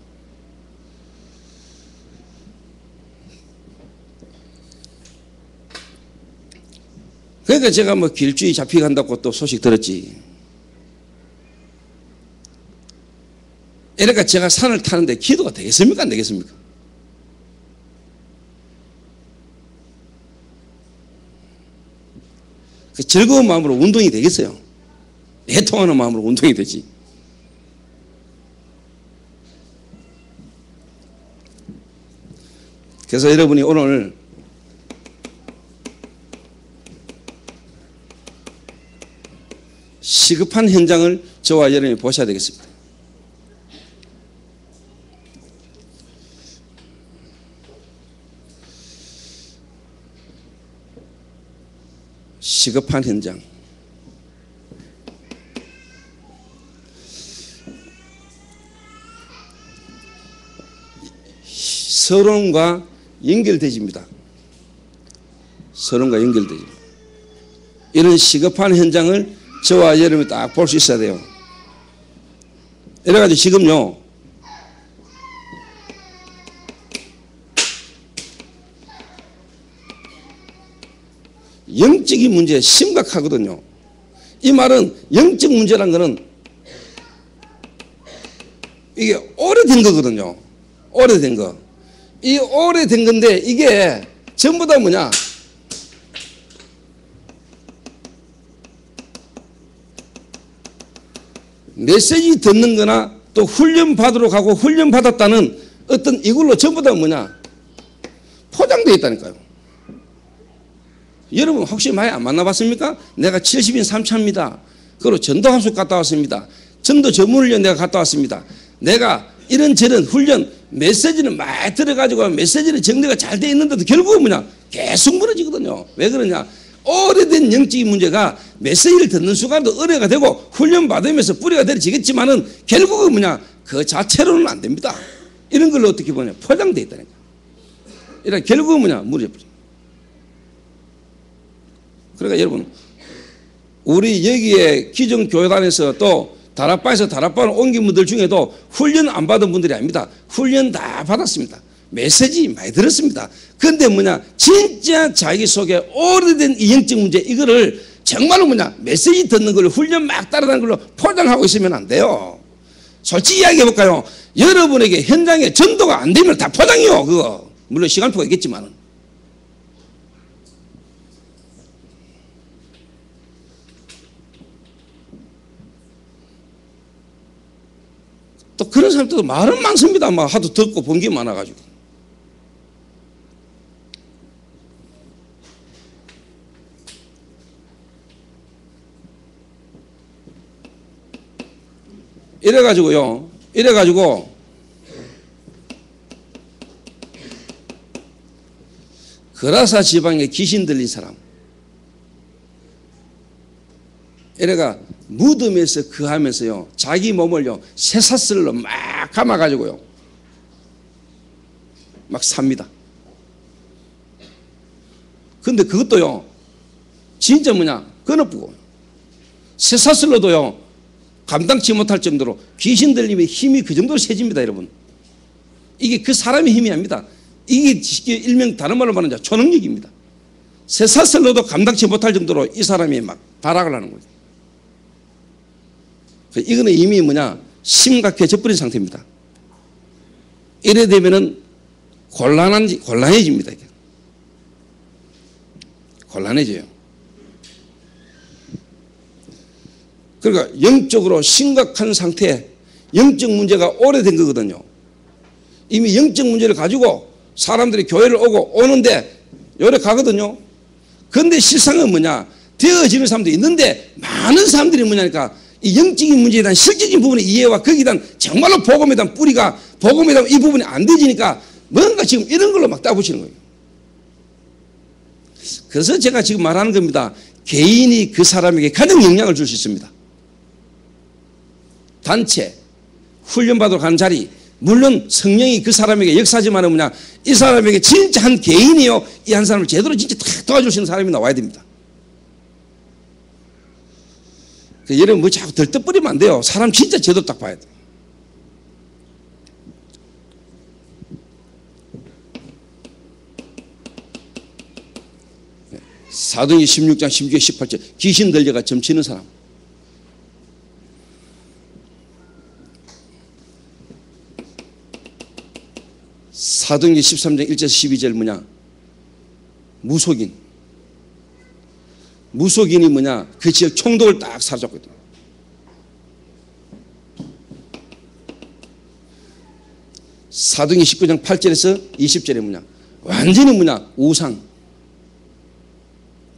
그러니까 제가 뭐 길주의 잡혀간다고 또 소식 들었지. 그러니까 제가 산을 타는데 기도가 되겠습니까? 안 되겠습니까? 그 즐거운 마음으로 운동이 되겠어요? 애통하는 마음으로 운동이 되지. 그래서 여러분이 오늘 시급한 현장을 저와 여러분이 보셔야 되겠습니다. 시급한 현장. 서론과 연결되집니다. 서론과 연결되죠. 이런 시급한 현장을 저와 여러분이 딱 볼 수 있어야 돼요. 이래가지고 지금요, 영적인 문제 심각하거든요. 이 말은 영적 문제란 거는 이게 오래된 거거든요. 오래된 거. 이 오래된 건데 이게 전부 다 뭐냐? 메시지 듣는 거나 또 훈련 받으러 가고 훈련 받았다는 어떤 이걸로 전부 다 뭐냐? 포장되어 있다니까요. 여러분 혹시 많이 안 만나봤습니까? 내가 70인 3차입니다. 그리고 전도 함수 갔다 왔습니다. 전도 전문훈련 내가 갔다 왔습니다. 내가 이런저런 훈련 메시지는 많이 들어가지고 메시지는 정리가 잘 돼 있는데도 결국은 뭐냐? 계속 무너지거든요. 왜 그러냐? 오래된 영적인 문제가 메시지를 듣는 순간도 의뢰가 되고 훈련 받으면서 뿌리가 내려지겠지만은 결국은 뭐냐? 그 자체로는 안 됩니다. 이런 걸로 어떻게 보냐? 포장되어 있다니까. 이런 결국은 뭐냐? 무너져버려. 그러니까 여러분, 우리 여기에 기존교회단에서 또 다락방에서 다락방을 옮긴 분들 중에도 훈련 안 받은 분들이 아닙니다. 훈련 다 받았습니다. 메시지 많이 들었습니다. 그런데 뭐냐, 진짜 자기 속에 오래된 이 영적 문제, 이거를 정말로 뭐냐, 메시지 듣는 걸로 훈련 막 따라다니는 걸로 포장하고 있으면 안 돼요. 솔직히 이야기해 볼까요? 여러분에게 현장에 전도가 안 되면 다 포장이요, 그거. 물론 시간표가 있겠지만은. 또 그런 사람들도 말은 많습니다. 막 하도 듣고 본 게 많아가지고. 이래가지고 그라사 지방에 귀신 들린 사람, 이래가 무덤에서 거하면서요, 자기 몸을요 쇠사슬로 막 감아가지고요 막 삽니다. 근데 그것도요 진짜 뭐냐, 끊어쁘고 쇠사슬로도요 감당치 못할 정도로 귀신 들림의 힘이 그 정도로 세집니다. 여러분, 이게 그 사람의 힘이 아닙니다. 이게 일명 다른 말로 말하면 초능력입니다. 쇠사슬로도 감당치 못할 정도로 이 사람이 막 발악을 하는 거죠. 이거는 이미 뭐냐, 심각해져 버린 상태입니다. 이래 되면은 곤란해집니다. 이게. 곤란해져요. 그러니까 영적으로 심각한 상태에 영적 문제가 오래된 거거든요. 이미 영적 문제를 가지고 사람들이 교회를 오는데 요래 가거든요. 그런데 실상은 뭐냐, 되어지는 사람도 있는데 많은 사람들이 뭐냐니까 이 영적인 문제에 대한 실질적인 부분의 이해와 거기에 대한 정말로 복음에 대한 뿌리가, 복음에 대한 이 부분이 안 되지니까 뭔가 지금 이런 걸로 막 따붙이는 거예요. 그래서 제가 지금 말하는 겁니다. 개인이 그 사람에게 가장 영향을 줄 수 있습니다. 단체, 훈련받으러 가는 자리, 물론 성령이 그 사람에게 역사하지만 뭐냐, 이 사람에게 진짜 한 개인이요, 이 한 사람을 제대로 진짜 탁 도와줄 수 있는 사람이 나와야 됩니다. 여러분 뭐 자꾸 들떠버리면 안 돼요. 사람 진짜 제대로 딱 봐야 돼요. 사도행전 16장 16절 18절 귀신 들려가 점치는 사람. 사도행전 13장 1절에서 12절 뭐냐, 무속인이 뭐냐, 그 지역 총독을 딱 사로잡거든요. 사도행전 19장 8절에서 20절에 뭐냐, 완전히 뭐냐,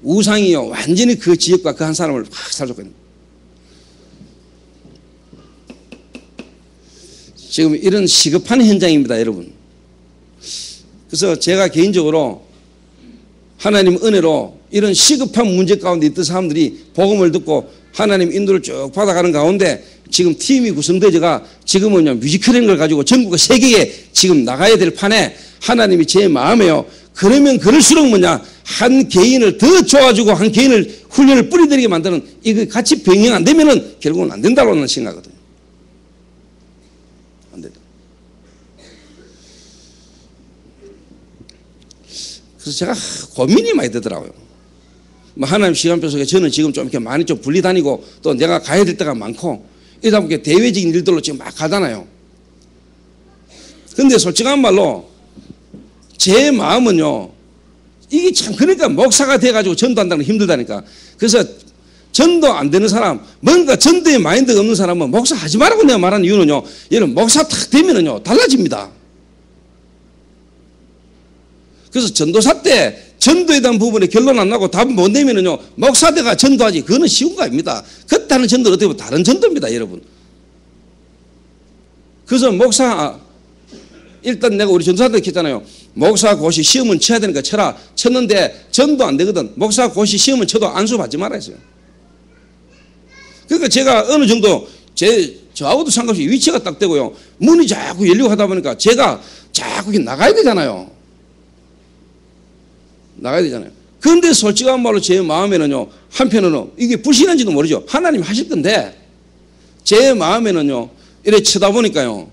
우상이요 완전히 그 지역과 그 한 사람을 확 사로잡거든요. 지금 이런 시급한 현장입니다, 여러분. 그래서 제가 개인적으로 하나님 은혜로 이런 시급한 문제 가운데 있던 사람들이 복음을 듣고 하나님 인도를 쭉 받아가는 가운데 지금 팀이 구성되어가 지금은 뮤지컬인 걸 가지고 전국의 세계에 지금 나가야 될 판에 하나님이 제 마음에요. 그러면 그럴수록 뭐냐, 한 개인을 더 좋아주고 한 개인을 훈련을 뿌리들이게 만드는 이거 같이 병행 안 되면은 결국은 안 된다고 나는 생각하거든요. 안 된다. 그래서 제가 고민이 많이 되더라고요. 뭐 하나님 시간표 속에 저는 지금 좀 이렇게 많이 좀 분리 다니고 또 내가 가야 될 때가 많고 이러다 보니까 대외적인 일들로 지금 막 가잖아요. 근데 솔직한 말로 제 마음은요, 이게 참 그러니까 목사가 돼가지고 전도한다는 게 힘들다니까. 그래서 전도 안 되는 사람, 뭔가 전도의 마인드가 없는 사람은 목사 하지 말라고 내가 말하는 이유는요, 얘는 목사 탁 되면은요 달라집니다. 그래서 전도사 때 전도에 대한 부분에 결론 안 나고 답 못 내면은요, 목사대가 전도하지, 그거는 쉬운 거 아닙니다. 그때 하는 전도는 어떻게 보면 다른 전도입니다, 여러분. 그래서 목사, 일단 내가 우리 전도사들 했잖아요. 목사 고시 시험은 쳐야 되니까 쳐라. 쳤는데 전도 안 되거든. 목사 고시 시험은 쳐도 안수 받지 말아 했어요. 그러니까 제가 어느 정도 저하고도 상관없이 위치가 딱 되고요. 문이 자꾸 열리고 하다 보니까 제가 자꾸 나가야 되잖아요. 나가야 되잖아요. 그런데 솔직한 말로 제 마음에는요, 한편으로는 이게 불신한지도 모르죠. 하나님 하실 건데 제 마음에는요, 이렇게 쳐다보니까요,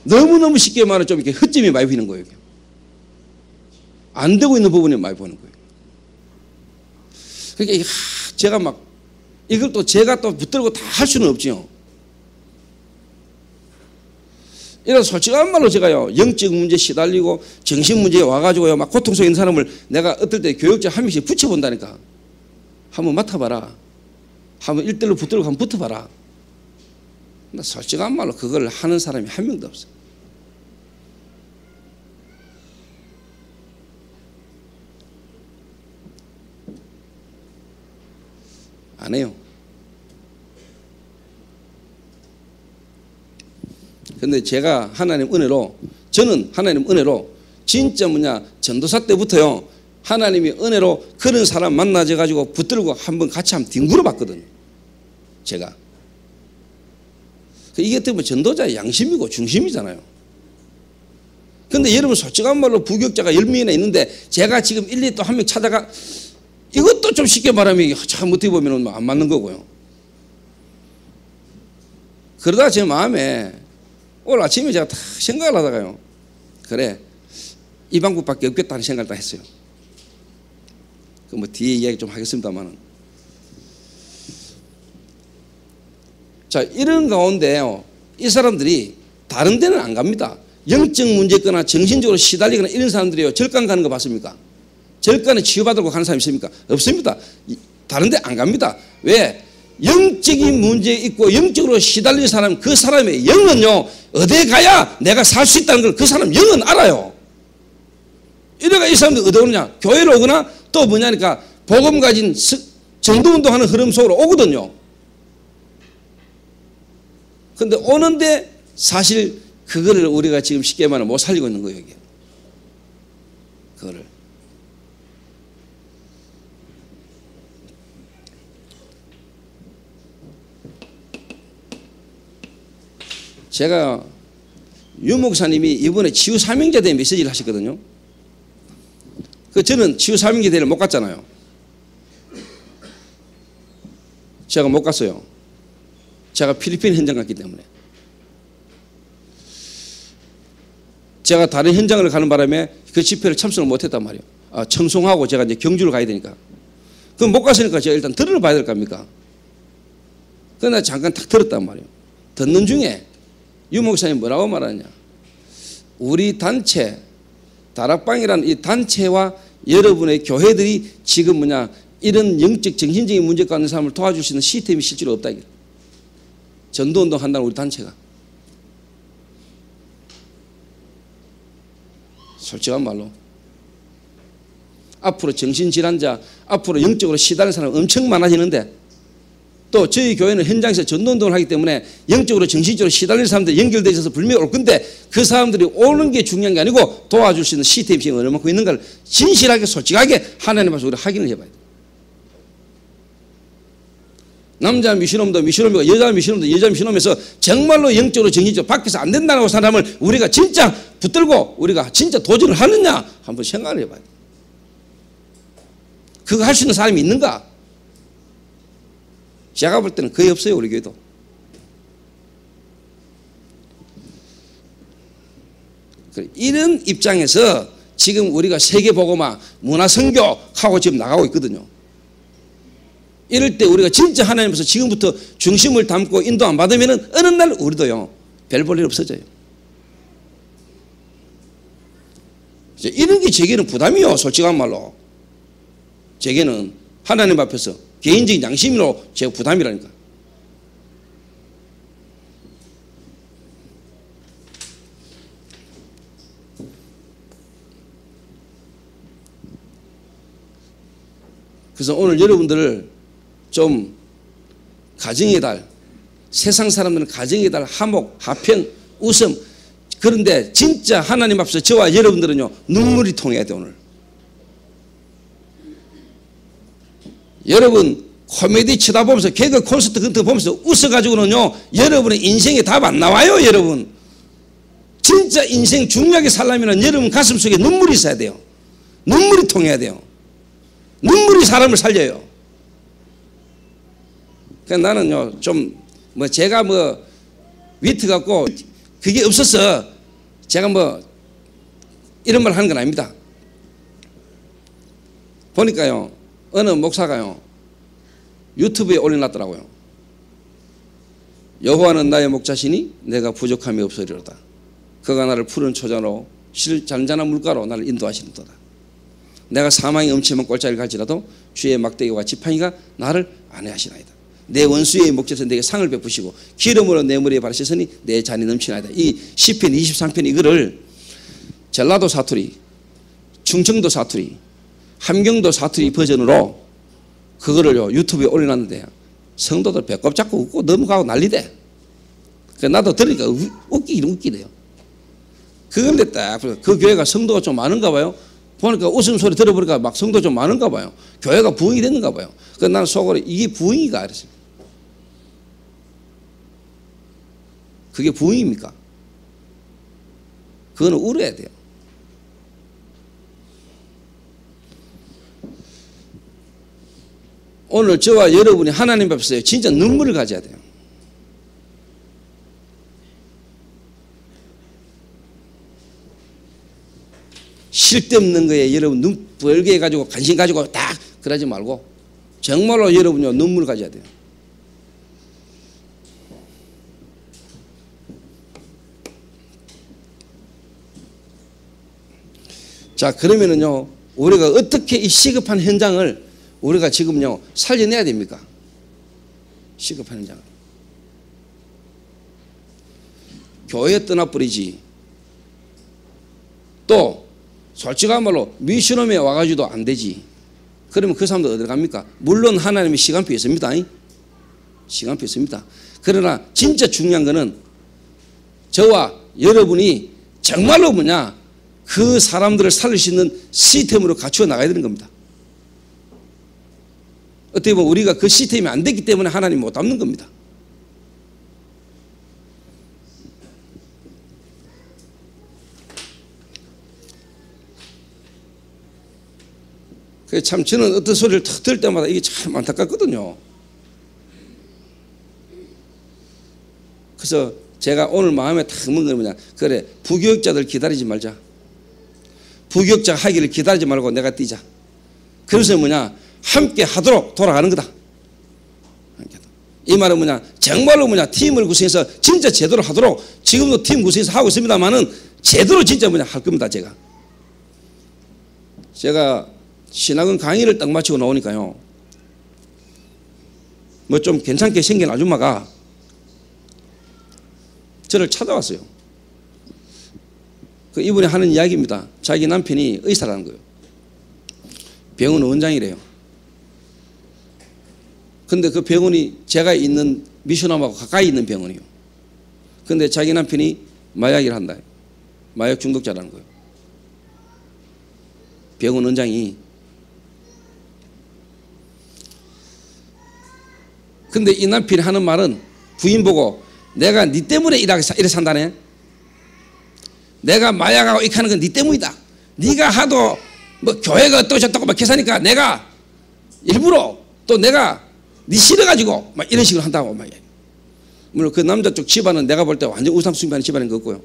너무너무 쉽게 말하면 좀 이렇게 헛점이 많이 보이는 거예요. 안 되고 있는 부분이 많이 보이는 거예요. 그러니까 제가 막 이걸 또 제가 또 붙들고 다 할 수는 없지요. 이래서 솔직한 말로 제가요, 영적 문제 시달리고 정신 문제에 와가지고요, 막 고통 속에 있는 사람을 내가 어떨 때 교육자 한 명씩 붙여본다니까. 한번 맡아봐라. 한번 1대1로 붙들고 한번 붙어봐라. 나 솔직한 말로 그걸 하는 사람이 한 명도 없어. 안 해요. 근데 제가 하나님 은혜로, 저는 하나님 은혜로 진짜 전도사 때부터요, 하나님이 은혜로 그런 사람 만나져 가지고 붙들고 한번 같이 한번 뒹굴어 봤거든요. 제가. 이게 어떻게 보면 전도자의 양심이고 중심이잖아요. 근데 여러분 솔직한 말로 부격자가 10명이나 있는데 제가 지금 일일이 또 한 명 찾아가, 이것도 좀 쉽게 말하면 참 어떻게 보면 안 맞는 거고요. 그러다가 제 마음에 오늘 아침에 제가 다 생각을 하다가요, 그래, 이 방법밖에 없겠다는 생각을 다 했어요. 그 뭐 뒤에 이야기 좀 하겠습니다만은. 자, 이런 가운데요, 이 사람들이 다른 데는 안 갑니다. 영적 문제 있거나 정신적으로 시달리거나 이런 사람들이요, 절간 가는 거 봤습니까? 절간에 치유받으려고 가는 사람 있습니까? 없습니다. 다른 데 안 갑니다. 왜? 영적인 문제 있고 영적으로 시달린 사람, 그 사람의 영은요, 어디에 가야 내가 살 수 있다는 걸 그 사람 영은 알아요. 이래가 이 사람들 어디 오느냐? 교회로 오거나 또 뭐냐니까 복음 가진 전도운동하는 흐름 속으로 오거든요. 근데 오는데 사실 그거를 우리가 지금 쉽게 말하면 못 살리고 있는 거예요, 이게. 그거를. 제가 유 목사님이 이번에 치유 사명자 대회 메시지를 하셨거든요. 저는 치유 사명자 대회를 못 갔잖아요. 제가 못 갔어요. 제가 필리핀 현장 갔기 때문에. 제가 다른 현장을 가는 바람에 그 집회를 참석을 못했단 말이에요. 청송하고 제가 이제 경주를 가야 되니까. 그럼 못 갔으니까 제가 일단 들어봐야 될 거 아닙니까? 그러나 잠깐 탁 들었단 말이에요. 듣는 중에 유 목사님 뭐라고 말하냐? 우리 단체, 다락방이라는 이 단체와 여러분의 교회들이 지금 이런 영적 정신적인 문제가 있는 사람을 도와줄 수 있는 시스템이 실제로 없다. 전도운동 한다는 우리 단체가. 솔직한 말로 앞으로 정신질환자, 앞으로 영적으로 시달리는 사람 엄청 많아지는데, 또 저희 교회는 현장에서 전도운동을 하기 때문에 영적으로 정신적으로 시달리는 사람들이 연결되어 있어서 분명히 올 건데, 그 사람들이 오는 게 중요한 게 아니고 도와줄 수 있는 시스템이 얼마큼 있는가를 진실하게 솔직하게 하나님 앞에서 우리가 확인을 해봐야 돼요. 남자 미신놈도 미신놈이고 여자 미신놈도 여자 미신놈에서 정말로 영적으로 정신적으로 밖에서 안 된다는 사람을 우리가 진짜 붙들고 우리가 진짜 도전을 하느냐 한번 생각을 해봐야 돼요. 그거 할 수 있는 사람이 있는가? 제가 볼 때는 거의 없어요, 우리 교회도. 이런 입장에서 지금 우리가 세계복음화 문화선교하고 지금 나가고 있거든요. 이럴 때 우리가 진짜 하나님께서 지금부터 중심을 담고 인도 안 받으면 어느 날 우리도요 별 볼 일 없어져요. 이런 게 제게는 부담이요. 솔직한 말로 제게는 하나님 앞에서 개인적인 양심으로 제가 부담이라니까. 그래서 오늘 여러분들을 좀 가정의 달, 세상 사람들은 가정의 달, 화목, 화평, 웃음, 그런데 진짜 하나님 앞에서 저와 여러분들은요 눈물이 통해야 돼. 오늘 여러분 코미디 쳐다보면서 개그 콘서트 같은 거 보면서 웃어가지고는요 여러분의 인생에 답 안 나와요. 여러분 진짜 인생 중요하게 살려면 여러분 가슴속에 눈물이 있어야 돼요. 눈물이 통해야 돼요. 눈물이 사람을 살려요. 그러니까 나는요 좀 뭐 제가 뭐 위트 갖고 그게 없어서 제가 뭐 이런 말 하는 건 아닙니다. 보니까요 어느 목사가요 유튜브에 올려놨더라고요. 여호와는 나의 목자시니 내가 부족함이 없으리로다. 그가 나를 푸른 초장으로 잔잔한 물가로 나를 인도하시는도다. 내가 사망의 음침한 꼴자리를 갈지라도 주의 막대기와 지팡이가 나를 안위하시나이다. 내 원수의 목젖에서 내게 상을 베푸시고 기름으로 내 머리에 바르시더니 내 잔이 넘치나이다. 이 시편 23편 이거를 전라도 사투리, 충청도 사투리, 함경도 사투리 버전으로 그거를 유튜브에 올려놨는데 성도들 배꼽 잡고 웃고 넘어가고 난리대. 그래서 나도 들으니까 웃기긴 웃기대요. 그런데 딱 그 교회가 성도가 좀 많은가 봐요. 보니까 웃음소리 들어보니까 막 성도 좀 많은가 봐요. 교회가 부흥이 됐는가 봐요. 그래서 나는 속으로 이게 부흥이가 그랬어요. 그게 부흥입니까? 그거는 울어야 돼요. 오늘 저와 여러분이 하나님 앞에서 진짜 눈물을 가져야 돼요. 쓸데없는 거에 여러분 눈 벌게 해가지고 관심 가지고 딱 그러지 말고 정말로 여러분요 눈물 가져야 돼요. 자 그러면은요 우리가 어떻게 이 시급한 현장을 우리가 지금요 살려내야 됩니까? 시급한 현장을 교회 떠나버리지. 또 솔직한 말로 미션홈에 와가지고도 안 되지. 그러면 그 사람들 어디로 갑니까? 물론 하나님의 시간표 있습니다. 시간표 있습니다. 그러나 진짜 중요한 거는 저와 여러분이 정말로 뭐냐 그 사람들을 살릴 수 있는 시스템으로 갖추어 나가야 되는 겁니다. 어떻게 보면 우리가 그 시스템이 안 됐기 때문에 하나님 못 담는 겁니다. 참 저는 어떤 소리를 탁 들을 때마다 이게 참 안타깝거든요. 그래서 제가 오늘 마음에 탁 먹은 건 뭐냐, 그래 부교육자들 기다리지 말자. 부교육자가 하기를 기다리지 말고 내가 뛰자. 그래서 뭐냐 함께 하도록 돌아가는 거다. 이 말은 뭐냐 정말로 뭐냐 팀을 구성해서 진짜 제대로 하도록 지금도 팀 구성해서 하고 있습니다만은 제대로 진짜 뭐냐 할 겁니다. 제가 신학원 강의를 딱 마치고 나오니까요 뭐 좀 괜찮게 생긴 아줌마가 저를 찾아왔어요. 그 이분이 하는 이야기입니다. 자기 남편이 의사라는 거예요. 병원 원장이래요. 근데 그 병원이 제가 있는 미션홈하고 가까이 있는 병원이요. 근데 자기 남편이 마약을 한다. 마약 중독자라는 거예요. 병원 원장이. 근데 이 남편이 하는 말은 부인 보고 내가 네 때문에 이래 산다네. 내가 마약하고 이렇게 하는 건 네 때문이다. 네가 하도 뭐 교회가 어떠고 저떠고 막 계산하니까 내가 일부러 또 내가 네 싫어가지고 막 이런 식으로 한다고 막. 물론 그 남자 쪽 집안은 내가 볼 때 완전 우상숭배하는 집안인 것 같고요.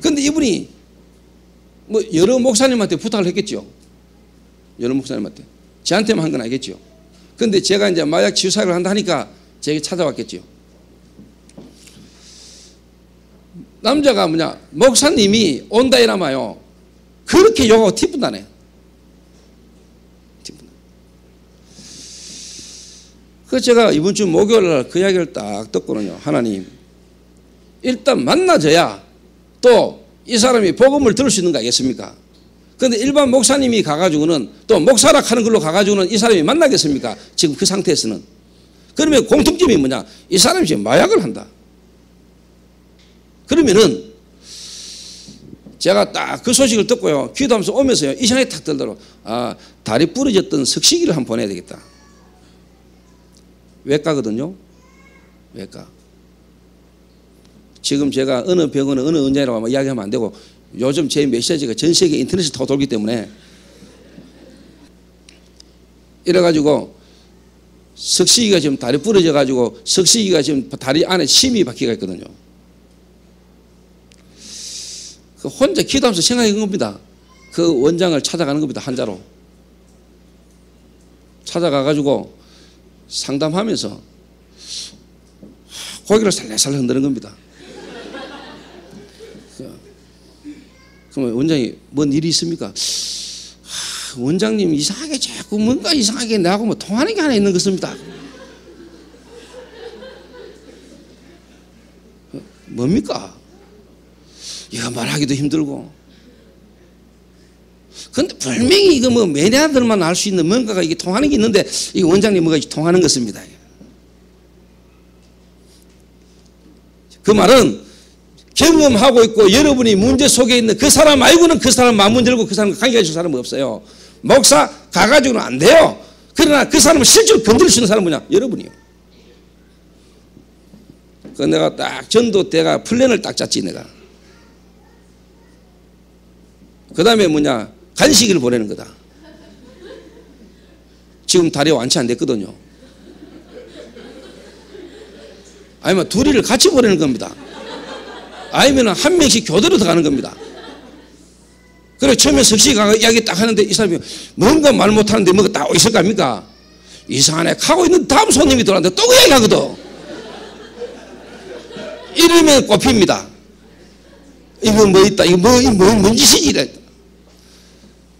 그런데 이분이 뭐 여러 목사님한테 부탁을 했겠죠. 여러 목사님한테. 저한테만 한 건 아니겠죠. 그런데 제가 이제 마약 치유 사역을 한다 하니까 제게 찾아왔겠죠. 남자가 뭐냐, 목사님이 온다 이라마요. 그렇게 욕하고 티분다네. 그래서 제가 이번 주 목요일 날 그 이야기를 딱 듣거든요. 하나님, 일단 만나줘야 또 이 사람이 복음을 들을 수 있는 거 아니겠습니까? 그런데 일반 목사님이 가가지고는 또 목사라 하는 걸로 가가지고는 이 사람이 만나겠습니까? 지금 그 상태에서는. 그러면 공통점이 뭐냐? 이 사람이 지금 마약을 한다. 그러면은 제가 딱 그 소식을 듣고요. 기도하면서 오면서요. 이 생각이 탁 들더라고요. 아, 다리 부러졌던 석식이를 한번 보내야 되겠다. 외과거든요. 외과. 지금 제가 어느 병원에 어느 의원이라고 이야기하면 안 되고 요즘 제 메시지가 전 세계 인터넷에 다 돌기 때문에 이래가지고 석식이가 지금 다리 부러져가지고 석식이가 지금 다리 안에 심이 박혀가 있거든요. 혼자 기도하면서 생각한 겁니다. 그 원장을 찾아가는 겁니다. 환자로. 찾아가가지고 상담하면서 고개를 살살살 흔드는 겁니다. 그러면 원장이 뭔 일이 있습니까? 원장님 이상하게 자꾸 뭔가 이상하게 나하고 뭐 통하는 게 하나 있는 것입니다. 뭡니까? 이거 말하기도 힘들고. 근데 분명히 이거 뭐 매니아들만 알 수 있는 뭔가가 이게 통하는 게 있는데 이 원장님 뭐가 통하는 것입니다. 그 말은 경험하고 있고 여러분이 문제 속에 있는 그 사람 말고는 그 사람 마음 문제고 그 사람과 관계가 있을 사람은 없어요. 목사 가가지고는 안 돼요. 그러나 그 사람을 실제로 건드릴 수 있는 사람은 뭐냐? 여러분이요. 그 내가 딱 전도 때가 플랜을 딱 짰지 내가. 그 다음에 뭐냐? 간식을 보내는 거다. 지금 다리가 완치 안 됐거든요. 아니면 둘이를 같이 보내는 겁니다. 아니면 한 명씩 교대로 들어가는 겁니다. 그래 처음에 석시가 이야기 딱 하는데 이 사람이 뭔가 말 못하는데 뭐가 딱 있을 거 아닙니까? 이상하네 하고 있는 다음 손님이 들어왔는데 또 그 이야기 하거든. 이러면 꼽힙니다. 이거 뭐 있다. 이거 뭔 짓이지? 이래.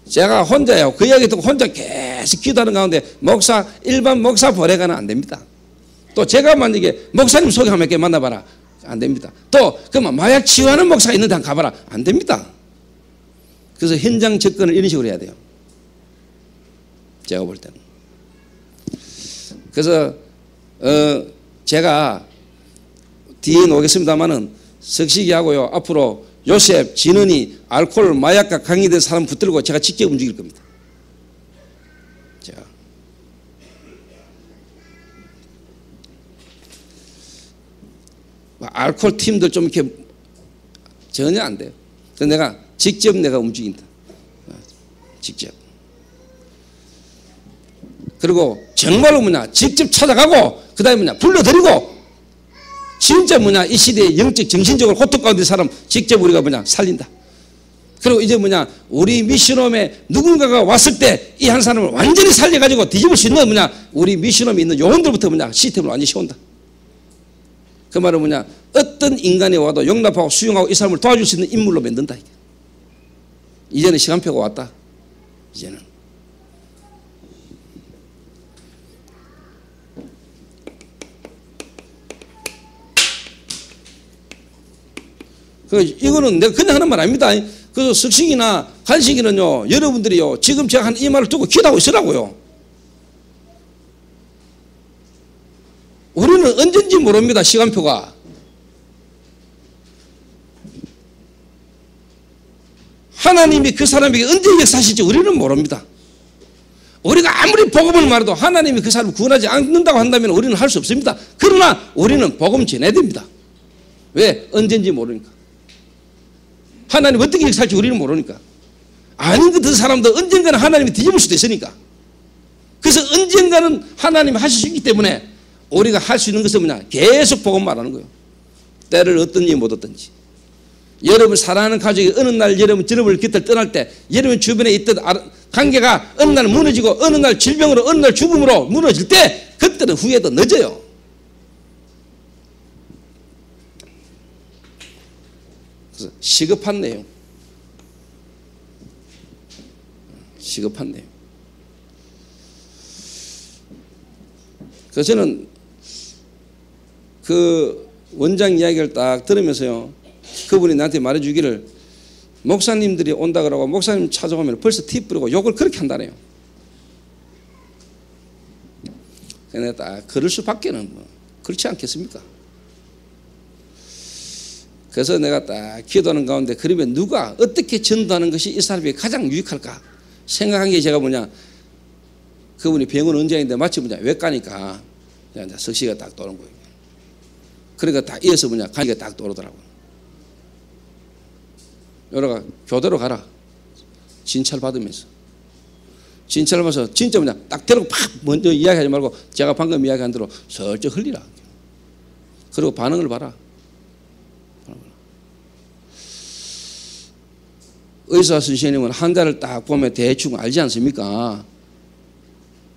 제가 혼자요. 그 이야기 듣고 혼자 계속 기도하는 가운데 목사, 일반 목사 보내가는 안 됩니다. 또 제가 만약에 목사님 소개 한번 이렇게 만나봐라. 안 됩니다. 또 그러면 마약 치유하는 목사가 있는데 한번 가봐라. 안 됩니다. 그래서 현장 접근을 이런 식으로 해야 돼요. 제가 볼 때는. 그래서 제가 뒤에 놓겠습니다만은 석식이하고요. 앞으로 요셉, 진은이 알코올, 마약과 강의된 사람 붙들고 제가 직접 움직일 겁니다. 제가. 알코올 팀들 좀 이렇게 전혀 안 돼요. 그래서 내가 직접 내가 움직인다. 직접. 그리고 정말로 뭐냐 직접 찾아가고 그 다음에 뭐냐 불러드리고 진짜 뭐냐 이 시대에 영적 정신적으로 호떡 가운데 사람 직접 우리가 뭐냐 살린다. 그리고 이제 뭐냐 우리 미션홈에 누군가가 왔을 때 이 한 사람을 완전히 살려가지고 뒤집을 수 있는 뭐냐 우리 미션홈에 있는 요원들부터 뭐냐 시스템을 완전히 씌운다. 그 말은 뭐냐 어떤 인간이 와도 용납하고 수용하고 이 사람을 도와줄 수 있는 인물로 만든다. 이제는 시간표가 왔다. 이제는. 이거는 내가 그냥 하는 말 아닙니다. 그래서 석식이나 간식이는요, 여러분들이요, 지금 제가 한 이 말을 듣고 기도하고 있으라고요. 우리는 언젠지 모릅니다, 시간표가. 하나님이 그 사람에게 언제 역사하실지 우리는 모릅니다. 우리가 아무리 복음을 말해도 하나님이 그 사람을 구원하지 않는다고 한다면 우리는 할 수 없습니다. 그러나 우리는 복음 전해야 됩니다. 왜? 언젠지 모르니까. 하나님 어떻게 역사할지 우리는 모르니까. 아닌 것 같은 사람도 언젠가는 하나님이 뒤집을 수도 있으니까. 그래서 언젠가는 하나님이 하실 수 있기 때문에 우리가 할 수 있는 것은 뭐냐? 계속 복음 말하는 거예요. 때를 얻든지 못 얻든지. 여러분 사랑하는 가족이 어느 날 여러분 깃들 떠날 때 여러분 주변에 있던 관계가 어느 날 무너지고 어느 날 질병으로 어느 날 죽음으로 무너질 때 그때는 후회도 늦어요. 그래서 시급한 내용. 시급한 내용. 그래서 저는 그 원장 이야기를 딱 들으면서요, 그분이 나한테 말해주기를 목사님들이 온다 그러고 목사님 찾아오면 벌써 티 뿌리고 욕을 그렇게 한다네요. 그래서 내가 딱 그럴 수밖에는 뭐 그렇지 않겠습니까? 그래서 내가 딱 기도하는 가운데 그러면 누가 어떻게 전도하는 것이 이 사람에게 가장 유익할까 생각한 게 제가 뭐냐, 그분이 병원 원장인데 마치 뭐냐 외과니까 석시가 딱 도는 거예요. 그러니까 딱 이어서 뭐냐 간이가 딱 도르더라고요. 여러가 교대로 가라. 진찰 받으면서 진짜 뭐냐 딱 대놓고 팍 먼저 이야기하지 말고 제가 방금 이야기한 대로 슬쩍 흘리라. 그리고 반응을 봐라. 의사 선생님은 환자를 딱 보면 대충 알지 않습니까?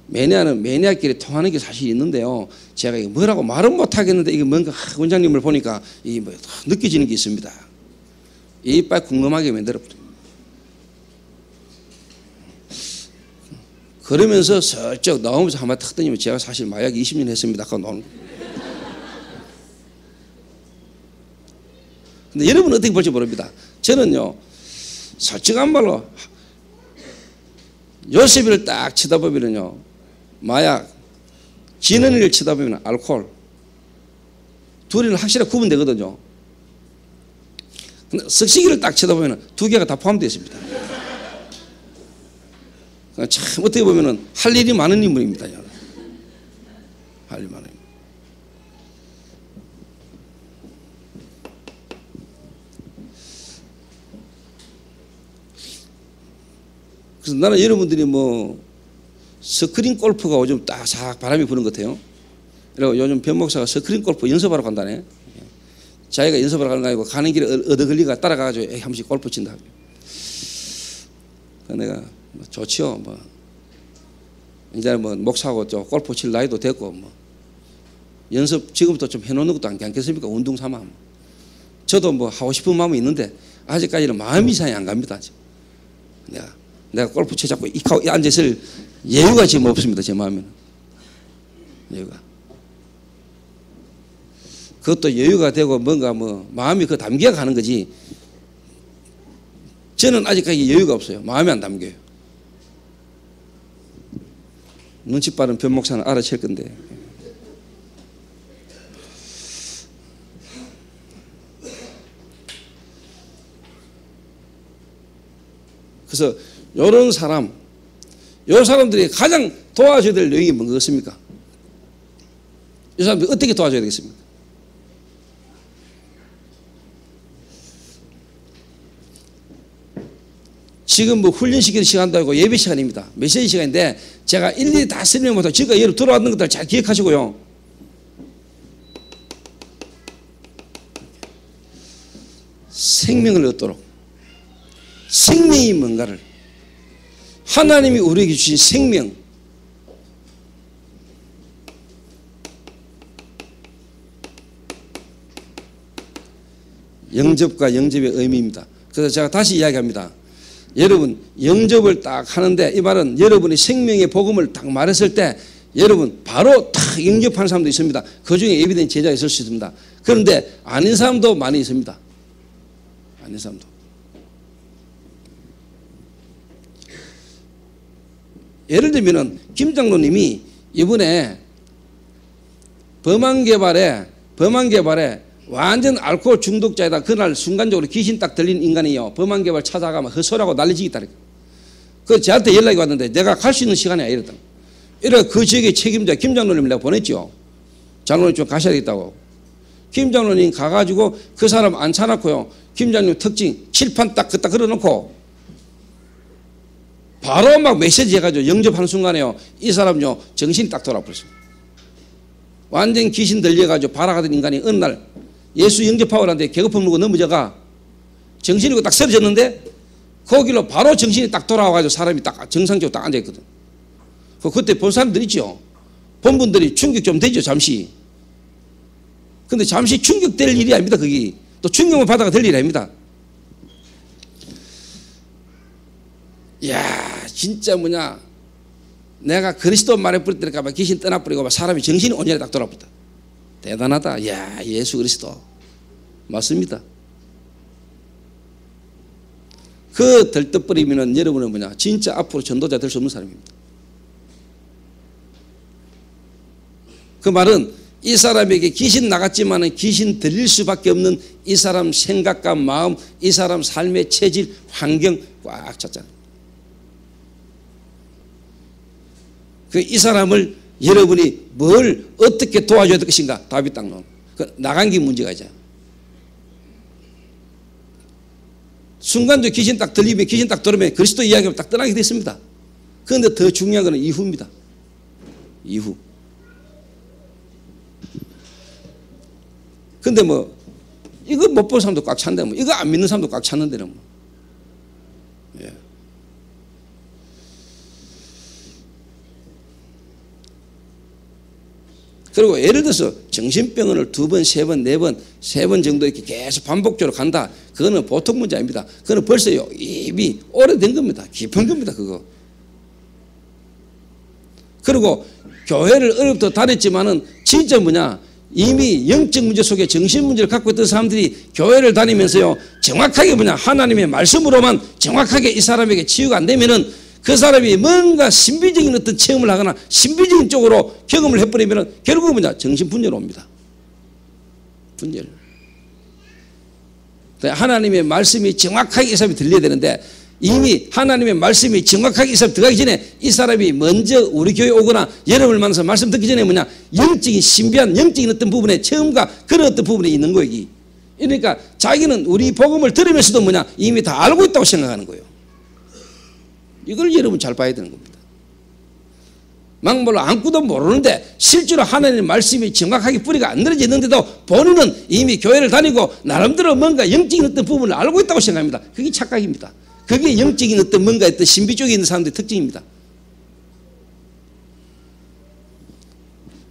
매니아는 매니아끼리 통하는 게 사실 있는데요. 제가 이게 뭐라고 말은 못하겠는데 이게 뭔가 원장님을 보니까 이게 뭐 느껴지는 게 있습니다. 이빨 궁금하게 만들어버려요. 그러면서 슬쩍 나오면서 한마디 탁 던지면 제가 사실 마약 20년 했습니다. 아까 나오는 거. 근데 여러분은 어떻게 볼지 모릅니다. 저는요, 솔직한 말로 요셉이를 딱 쳐다보면요, 마약, 진은이를 쳐다보면 알코올, 둘이는 확실하게 구분되거든요. 근데 석식이를 딱 쳐다보면 두 개가 다 포함되어 있습니다. 참 어떻게 보면 할 일이 많은 인물입니다. 할 일이 많은 인물. 그래서 나는 여러분들이 뭐 스크린 골프가 요즘 딱 바람이 부는 것 같아요. 그리고 요즘 변 목사가 스크린 골프 연습하러 간다네. 자기가 연습하러 가는 거 아니고 가는 길에 얻어 걸리가 따라가가지고 한 번씩 골프 친다. 내가 뭐 좋지요. 뭐 이제 뭐 목사하고 좀 골프 칠 나이도 됐고 뭐 연습 지금부터 좀 해놓는 것도 않겠습니까? 운동 삼아. 저도 뭐 하고 싶은 마음이 있는데 아직까지는 마음 이상이 안 갑니다. 내가 골프 쳐 잡고 이렇게 앉아있을 여유가 지금 없습니다. 제 마음에는 여유가. 그것도 여유가 되고 뭔가 뭐 마음이 그 담겨 가는 거지. 저는 아직까지 여유가 없어요. 마음이 안 담겨요. 눈치 빠른 변 목사는 알아챌 건데. 그래서 이런 사람, 이 사람들이 가장 도와줘야 될 내용이 뭐겠습니까? 이 사람들이 어떻게 도와줘야 되겠습니까? 지금 뭐 훈련시키는 시간도 아니고 예배 시간입니다. 메시지 시간인데 제가 일일이 다 설명 못하고 지금까지 여러분 들어왔는 것들 잘 기억하시고요. 생명을 얻도록, 생명이 뭔가를, 하나님이 우리에게 주신 생명, 영접과 영접의 의미입니다. 그래서 제가 다시 이야기합니다. 여러분 영접을 딱 하는데 이 말은 여러분이 생명의 복음을 딱 말했을 때 여러분 바로 딱 영접하는 사람도 있습니다. 그중에 예비된 제자가 있을 수 있습니다. 그런데 아닌 사람도 많이 있습니다. 아닌 사람도. 예를 들면 김 장로님이 이번에 범안개발에 완전 알코올 중독자이다. 그날 순간적으로 귀신 딱 들린 인간이요. 범안개발 찾아가면 헛소리하고 난리지겠다. 그 저한테 연락이 왔는데 내가 갈 수 있는 시간이 아니었다. 이래 그 지역의 책임자 김 장로님을 내가 보냈죠. 장로님 좀 가셔야 되겠다고. 김 장로님 가가지고 그 사람 앉혀놨고요. 김 장로님 특징 칠판 딱 그딱 걸어놓고 바로 막 메시지 해가지고 영접하는 순간에요, 이 사람요 정신이 딱 돌아버렸어요. 완전 귀신 들려가지고 발악하던 인간이 어느 날 예수 영접하고 하는데 개거품 물고 넘어져가 정신이고 딱 쓰러졌는데 그 길로 바로 정신이 딱 돌아와가지고 사람이 딱 정상적으로 딱 앉아있거든. 그때 본 사람들 있죠. 본 분들이 충격 좀 되죠, 잠시. 근데 잠시 충격될 일이 아닙니다, 그게. 또 충격만 받아가 될 일이 아닙니다. 이야, 진짜 뭐냐. 내가 그리스도 말해버릴 때니까 막 귀신 떠나버리고 사람이 정신이 온전히 딱 돌아버렸다. 대단하다. 이야, 예수 그리스도. 맞습니다. 그 들떠버리면은 여러분은 뭐냐. 진짜 앞으로 전도자 될 수 없는 사람입니다. 그 말은 이 사람에게 귀신 나갔지만은 귀신 들릴 수밖에 없는 이 사람 생각과 마음, 이 사람 삶의 체질, 환경 꽉 찼잖아요. 이 사람을 여러분이 뭘 어떻게 도와줘야 될 것인가? 답이 딱 나오는. 나간 게 문제가 있잖아요. 순간도 귀신 딱 들리면, 귀신 딱 들으면 그리스도 이야기가 딱 떠나게 됐습니다. 그런데 더 중요한 것은 이후입니다. 이후. 근데 뭐 이거 못 볼 사람도 꽉 찬데 뭐 이거 안 믿는 사람도 꽉 찼는데는 뭐. 예. 그리고 예를 들어서 정신병원을 2번, 3번, 4번, 3번 정도 이렇게 계속 반복적으로 간다. 그거는 보통 문제 아닙니다. 그거는 벌써요 이미 오래된 겁니다. 깊은 겁니다. 그거. 그리고 교회를 어렵도 다녔지만은 진짜 뭐냐. 이미 영적 문제 속에 정신 문제를 갖고 있던 사람들이 교회를 다니면서요 정확하게 뭐냐 하나님의 말씀으로만 정확하게 이 사람에게 치유가 안 되면은 그 사람이 뭔가 신비적인 어떤 체험을 하거나 신비적인 쪽으로 경험을 해버리면은 결국 뭐냐 정신 분열로 옵니다. 분열. 하나님의 말씀이 정확하게 이 사람이 들려야 되는데 이미 하나님의 말씀이 정확하게 이 사람 들어가기 전에 이 사람이 먼저 우리 교회 오거나 여러분을 만나서 말씀 듣기 전에 뭐냐 영적인 신비한 영적인 어떤 부분에 체험과 그런 어떤 부분이 있는 거예요. 그러니까 자기는 우리 복음을 들으면서도 뭐냐 이미 다 알고 있다고 생각하는 거예요. 이걸 여러분 잘 봐야 되는 겁니다. 막말로 안고도 모르는데 실제로 하나님의 말씀이 정확하게 뿌리가 안 늘어져 있는데도 본인은 이미 교회를 다니고 나름대로 뭔가 영적인 어떤 부분을 알고 있다고 생각합니다. 그게 착각입니다. 그게 영적인 어떤 뭔가 어떤 신비 쪽에 있는 사람들의 특징입니다.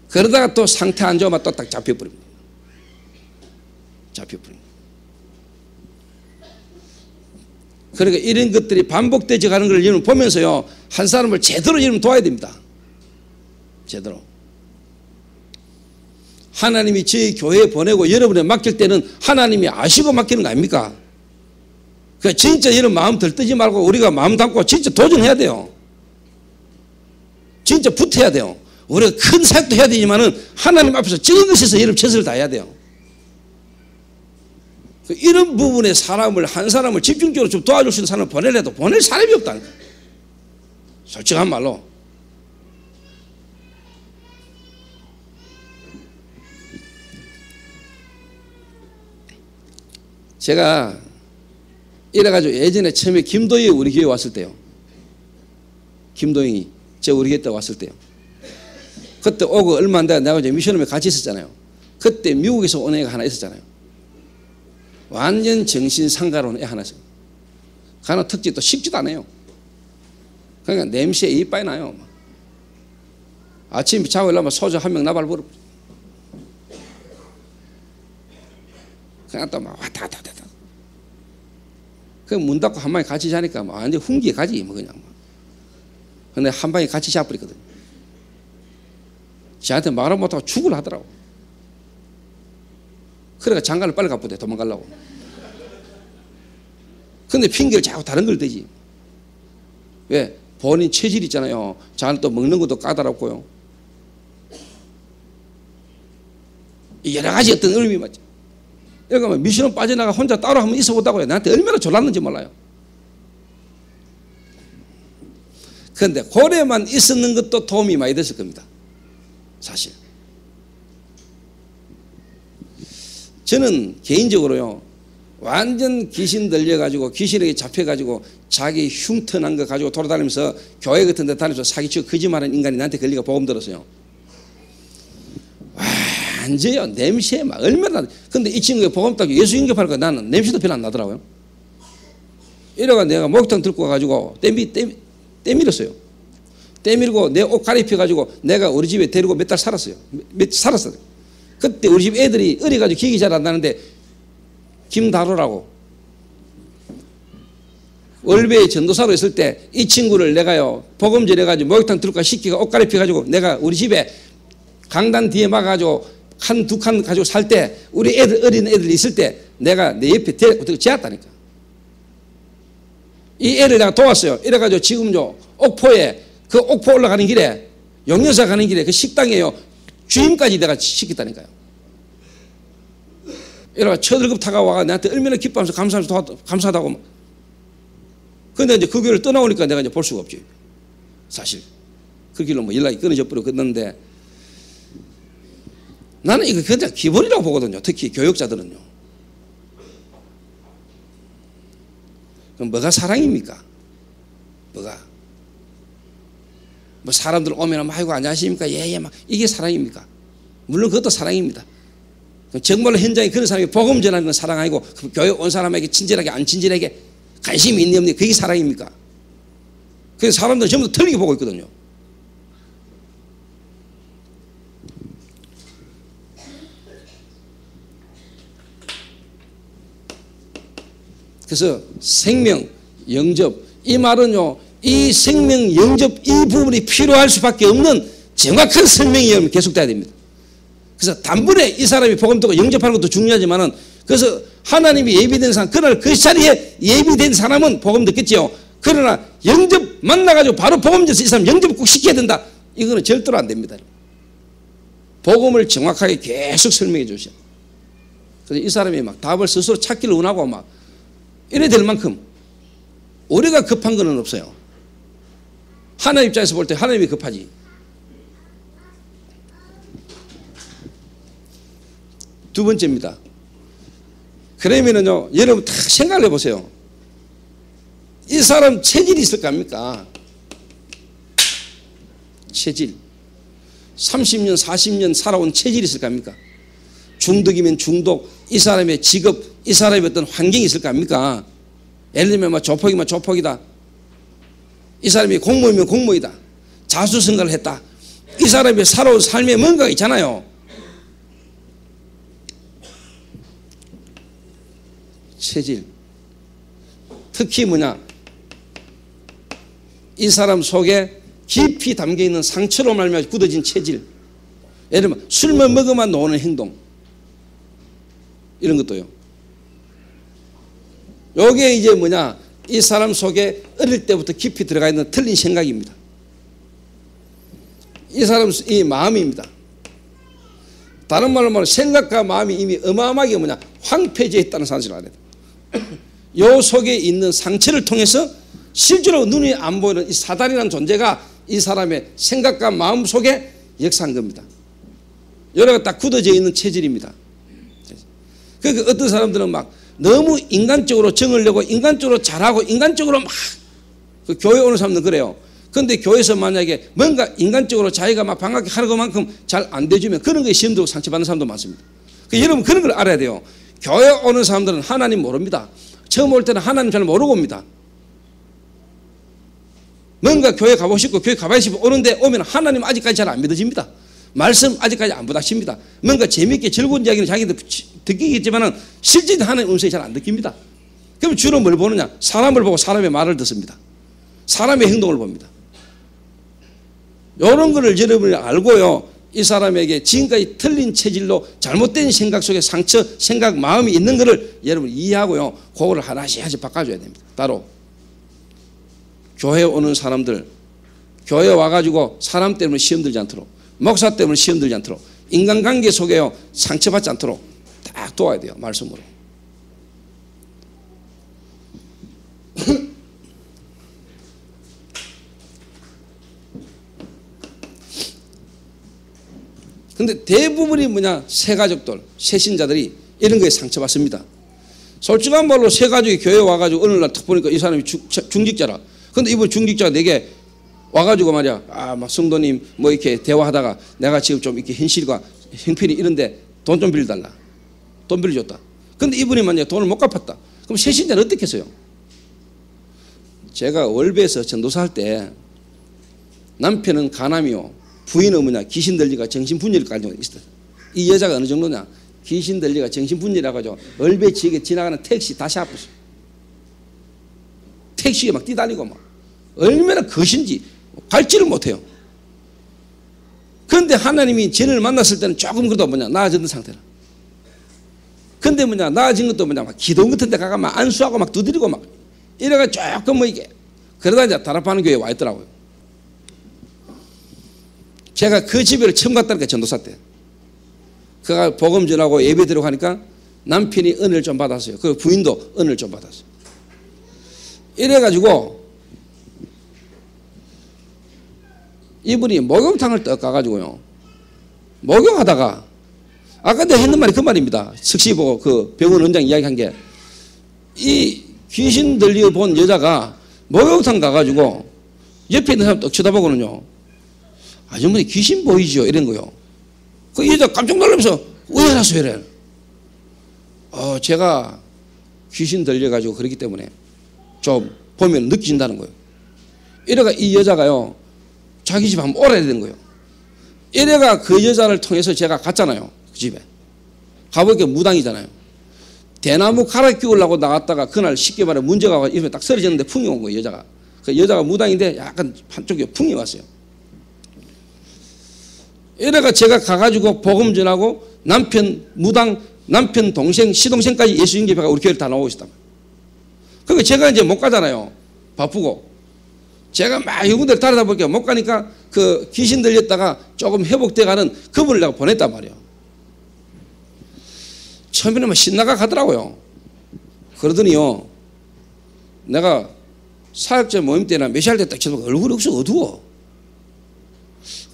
그러다가 또 상태 안 좋으면 또 딱 잡혀버립니다. 잡혀버립니다. 그러니까 이런 것들이 반복되어 가는 걸 여러분 보면서요 한 사람을 제대로 여러분 도와야 됩니다. 제대로. 하나님이 저희 교회에 보내고 여러분에 맡길 때는 하나님이 아시고 맡기는 거 아닙니까? 그 진짜 여러분 마음 들뜨지 말고 우리가 마음 담고 진짜 도전해야 돼요. 진짜 붙어야 돼요. 우리가 큰 사역도 해야 되지만은 하나님 앞에서 적은 것에서 여러분 최선을 다해야 돼요. 이런 부분에 사람을 한 사람을 집중적으로 좀 도와줄 수 있는 사람을 보내려도 보낼 사람이 없다는 거예요. 솔직한 말로. 제가 이래가지고 예전에 처음에 김도희 우리 교회 왔을 때요. 김도영이 제가 우리 교회 때 왔을 때요. 그때 오고 얼마 안 돼 내가 이제 미션홈에 같이 있었잖아요. 그때 미국에서 온 애가 하나 있었잖아요. 완전 정신상가로 온 애 하나 있어요. 그 하나 특징 또 식지도 않아요. 그러니까 냄새에 이빨이 나요. 아침에 자고 일어나면 소주 한 명 나발 부르고 그냥 또 막 왔다 갔다 갔다. 그 문 닫고 한 방에 같이 자니까 완전 훈기에 가지 뭐 그냥. 근데 한 방에 같이 자버리거든. 저한테 말을 못하고 죽으려 하더라고. 그러니까 장가를 빨리 가보대 도망가려고. 근데 핑계를 자꾸 다른 걸 대지. 왜? 본인 체질 있잖아요. 저한테 또 먹는 것도 까다롭고요. 여러 가지 어떤 의미 맞죠. 그러니까 미션은 빠져나가 혼자 따로 한번 있어보다고요. 나한테 얼마나 졸랐는지 몰라요. 그런데 고래만 있었는 것도 도움이 많이 됐을 겁니다. 사실. 저는 개인적으로요. 완전 귀신 들려가지고 귀신에게 잡혀가지고 자기 흉터난 거 가지고 돌아다니면서 교회 같은 데 다니면서 사기치고 거짓말하는 인간이 나한테 걸리가 복음 들었어요. 완전요 냄새 막 얼마나. 근데 이 친구가 복음 따고 예수 인격하니까 나는 냄새도 별로 안 나더라고요. 이래가 내가 목욕탕 들고 와가지고 떼밀었어요. 떼밀고 내 옷 가리펴가지고 내가 우리 집에 데리고 몇 달 살았어요. 살았어요. 그때 우리 집 애들이 어려가지고 기억이 잘 안 나는데 김다로라고 월배에 전도사로 있을 때 이 친구를 내가요 복음 전해가지고 목욕탕 들고 시키고 옷 가리펴가지고 내가 우리 집에 강단 뒤에 막아가지고 한 두 칸 가지고 살 때 우리 애들 어린 애들 있을 때 내가 내 옆에 데리고 재웠다니까. 이 애를 내가 도왔어요. 이래가지고 지금요 옥포에 그 옥포 올라가는 길에 용여사 가는 길에 그 식당에요 주임까지 내가 시켰다니까요. 이래가 처들급 타가 나한테 얼마나 기뻐하면서 감사하다고. 근데 이제 그 교회를 떠나오니까 내가 이제 볼 수가 없지. 사실 그 길로 뭐 연락이 끊어져 버리고 끝났는데 나는 이거 그냥 기본이라고 보거든요. 특히 교역자들은요. 그럼 뭐가 사랑입니까? 뭐가? 뭐 사람들 오면 아이고 안녕하십니까? 예예 막 이게 사랑입니까? 물론 그것도 사랑입니다. 정말로 현장에 그런 사람이 복음 전하는 건 사랑 아니고 그 교회 온 사람에게 친절하게 안 친절하게 관심이 있니 없니 그게 사랑입니까? 그래서 사람들 전부 다 틀리게 보고 있거든요. 그래서 생명, 영접 이 말은요 이 생명, 영접 이 부분이 필요할 수밖에 없는 정확한 설명이 계속돼야 됩니다. 그래서 단번에 이 사람이 복음 듣고 영접하는 것도 중요하지만은 그래서 하나님이 예비된 사람 그날 그 자리에 예비된 사람은 복음 듣겠지요. 그러나 영접 만나가지고 바로 복음 전해서 이 사람 영접 꼭 시켜야 된다. 이거는 절대로 안 됩니다. 복음을 정확하게 계속 설명해 주셔. 그래서 이 사람이 막 답을 스스로 찾기를 원하고 막 이래 될 만큼 우리가 급한 건 없어요. 하나님 입장에서 볼 때 하나님이 급하지. 두 번째입니다. 그러면은요, 여러분 다 생각을 해보세요. 이 사람 체질이 있을까 합니까? 체질. 30년, 40년 살아온 체질이 있을까 합니까? 중독이면 중독, 이 사람의 직업, 이 사람의 어떤 환경이 있을까 합니까? 예를 들면 뭐 조폭이면 조폭이다. 이 사람이 공무원이면 공무원이다. 자수성가를 했다. 이 사람이 살아온 삶에 뭔가가 있잖아요. 체질. 특히 뭐냐? 이 사람 속에 깊이 담겨있는 상처로 말미암아 굳어진 체질. 예를 들면 술만 먹으면 노는 행동. 이런 것도요. 요게 이제 뭐냐? 이 사람 속에 어릴 때부터 깊이 들어가 있는 틀린 생각입니다. 이 사람 이 마음입니다. 다른 말로 말하면 생각과 마음이 이미 어마어마하게 뭐냐? 황폐해져 있다는 사실을 알아야 돼요. 요 속에 있는 상처를 통해서 실제로 눈이 안 보이는 이 사단이라는 존재가 이 사람의 생각과 마음 속에 역사한 겁니다. 여러가 딱 굳어져 있는 체질입니다. 그러니까 어떤 사람들은 막 너무 인간적으로 정을 내고 인간적으로 잘하고 인간적으로 막 그 교회 오는 사람들은 그래요. 그런데 교회에서 만약에 뭔가 인간적으로 자기가 막 반갑게 하는 것만큼 잘 안 돼주면 그런 거에 시험 들고 상처받는 사람도 많습니다. 그러니까 여러분 그런 걸 알아야 돼요. 교회 오는 사람들은 하나님 모릅니다. 처음 올 때는 하나님 잘 모르고 옵니다. 뭔가 교회 가보고 싶고 교회 가봐야 싶고 오는데 오면 하나님 아직까지 잘 안 믿어집니다. 말씀 아직까지 안 부닥칩니다. 뭔가 재미있게 즐거운 이야기는 자기들 듣기겠지만은 실제 하나님 음성이 잘 안 느낍니다. 그럼 주로 뭘 보느냐? 사람을 보고 사람의 말을 듣습니다. 사람의 행동을 봅니다. 이런 거를 여러분이 알고요. 이 사람에게 지금까지 틀린 체질로 잘못된 생각 속에 상처, 생각, 마음이 있는 거를 여러분 이해하고요. 그거를 하나씩 바꿔줘야 됩니다. 바로 교회 오는 사람들, 교회 와가지고 사람 때문에 시험 들지 않도록, 목사 때문에 시험 들지 않도록, 인간관계 속에요 상처받지 않도록 딱 도와야 돼요. 말씀으로. 근데 대부분이 뭐냐? 새가족들, 새신자들이 이런 거에 상처받습니다. 솔직한 말로 세 가족이 교회 와가지고 어느 날 탁 보니까 이 사람이 중직자라. 근데 이번 중직자가 내게 와가지고 말이야, 막 성도님 뭐 이렇게 대화하다가 내가 지금 좀 이렇게 현실과 형편이 이런데 돈 좀 빌려달라. 돈 빌려줬다. 근데 이분이 만약에 돈을 못 갚았다. 그럼 새신자는 어떻게 했어요? 제가 월배에서 전도사 할 때 남편은 가남이요, 부인은 뭐냐, 귀신 들리가 정신분열까지 있었어요. 이 여자가 어느 정도냐, 귀신 들리가 정신분열이라고 하죠. 월배 지역에 지나가는 택시 다시 아팠어요. 택시에 막 뛰다니고 막 얼마나 거신지 밟지를 못해요. 그런데 하나님이 쟤를 만났을 때는 조금 그래도 뭐냐, 나아졌던 상태라. 근데 뭐냐, 나아진 것도 뭐냐, 막 기도 같은 데 가가 막 안수하고 막 두드리고 막 이래가 조금 뭐 이게 그러다 이제 다락방 교회에 와 있더라고요. 제가 그 집에를 처음 갔다니까, 전도사 때. 그가 복음 전하고 예배 드리고 하니까 남편이 은혜를 좀 받았어요. 그 부인도 은혜를 좀 받았어요. 이래가지고 이분이 목욕탕을 떡 가가지고요, 목욕하다가 아까 내가 했는 말이 그 말입니다. 석시 보고 그 병원 원장 이야기한 게, 이 귀신 들려 본 여자가 목욕탕 가가지고 옆에 있는 사람 떡 쳐다보고는요, 아주머니 귀신 보이죠? 이런 거요. 그 여자 깜짝 놀라면서 왜 알았어요? 이래. 제가 귀신 들려가지고 그렇기 때문에 좀 보면 느껴진다는 거예요. 이래가 이 여자가요, 자기 집 한번 오라야 되는 거예요. 이래가 그 여자를 통해서 제가 갔잖아요. 그 집에. 가보니까 무당이잖아요. 대나무 갈아 끼우려고 나갔다가 그날 쉽게 말해 문제가 와서 이렇게 딱 쓰러졌는데 풍이 온 거예요, 여자가. 그 여자가 무당인데 약간 한쪽에 풍이 왔어요. 이래가 제가 가가지고 복음 전하고 남편 무당, 남편 동생, 시동생까지 예수 인계배가 우리 교회를 다 나오고 있었단 말이에요. 그러니까 제가 이제 못 가잖아요. 바쁘고. 제가 막 이분들 따라다 보니까 못 가니까 그 귀신 들렸다가 조금 회복돼 가는 그분을 내가 보냈단 말이에요. 처음에는 막 신나가 가더라고요. 그러더니요, 내가 사역자 모임 때나 메시할 때 딱 쳐다보고 얼굴이 혹시 어두워.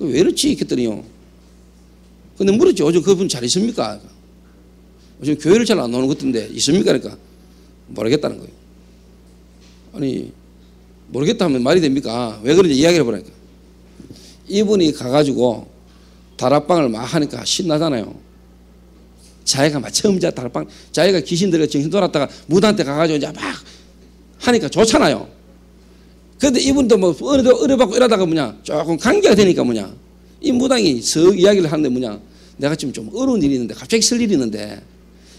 왜 이렇지? 했더니요. 근데 물었죠. 요즘 그분 잘 있습니까? 요즘 교회를 잘 안 오는 것 같은데 있습니까? 그러니까 모르겠다는 거예요. 아니, 모르겠다 하면 말이 됩니까? 왜 그런지 이야기를 해보라니까. 이분이 가가지고 다락방을 막 하니까 신나잖아요. 자기가 막 처음 다락방, 자기가 귀신 들려 정신 돌았다가 무당한테 가가지고 이제 막 하니까 좋잖아요. 그런데 이분도 뭐 의뢰받고 이러다가 뭐냐, 조금 관계가 되니까 뭐냐, 이 무당이 이야기를 하는데 뭐냐, 내가 지금 좀 어려운 일이 있는데, 갑자기 쓸 일이 있는데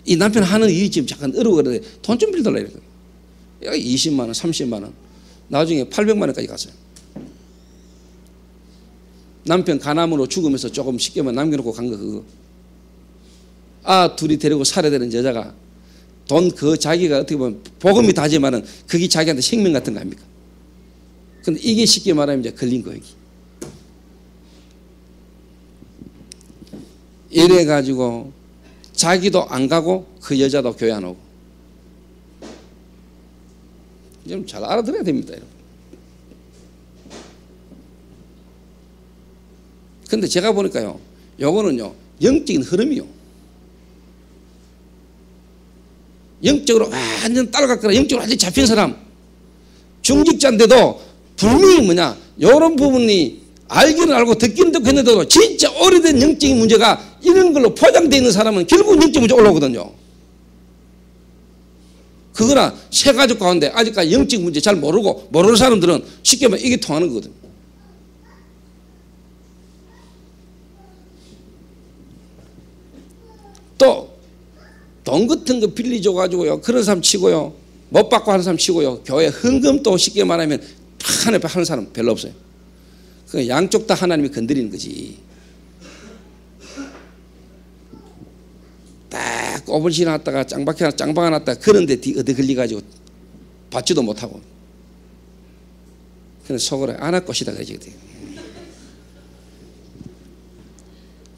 이 남편 하는 일이 지금 잠깐 어려워. 그러는데 돈 좀 빌려달라 이런 거예요. 20만 원, 30만 원, 나중에 800만 원까지 갔어요. 남편 가남으로 죽으면서 조금 쉽게만 남겨놓고 간 거 그거. 둘이 데리고 살아야 되는 여자가 돈 그 자기가 어떻게 보면 복음이 다지만은 그게 자기한테 생명 같은 거 아닙니까? 근데 이게 쉽게 말하면 이제 걸린 거예요. 이래가지고 자기도 안 가고 그 여자도 교회 안 오고. 좀 잘 알아들어야 됩니다, 여러분. 근데 제가 보니까요, 요거는요, 영적인 흐름이요. 영적으로 완전 따라갔거나 영적으로 완전 잡힌 사람, 중직자인데도 분명히 뭐냐, 이런 부분이 알기는 알고 듣기는 듣고 했는데도 진짜 오래된 영적인 문제가 이런 걸로 포장되어 있는 사람은 결국 영적 문제 올라오거든요. 그거나 세 가족 가운데 아직까지 영적 문제 잘 모르고 모르는 사람들은 쉽게 말하면 이게 통하는 거거든요. 또 돈 같은 거 빌려줘가지고요, 그런 사람 치고요, 못 받고 하는 사람 치고요, 교회 헌금 또 쉽게 말하면 하는 사람 별로 없어요. 그 양쪽 다 하나님이 건드리는 거지. 딱 오븐실 놨다가 짱박 해놨다가 그런데 어디 걸려가지고 받지도 못하고. 그냥 속으로 안 할 것이다 그러지.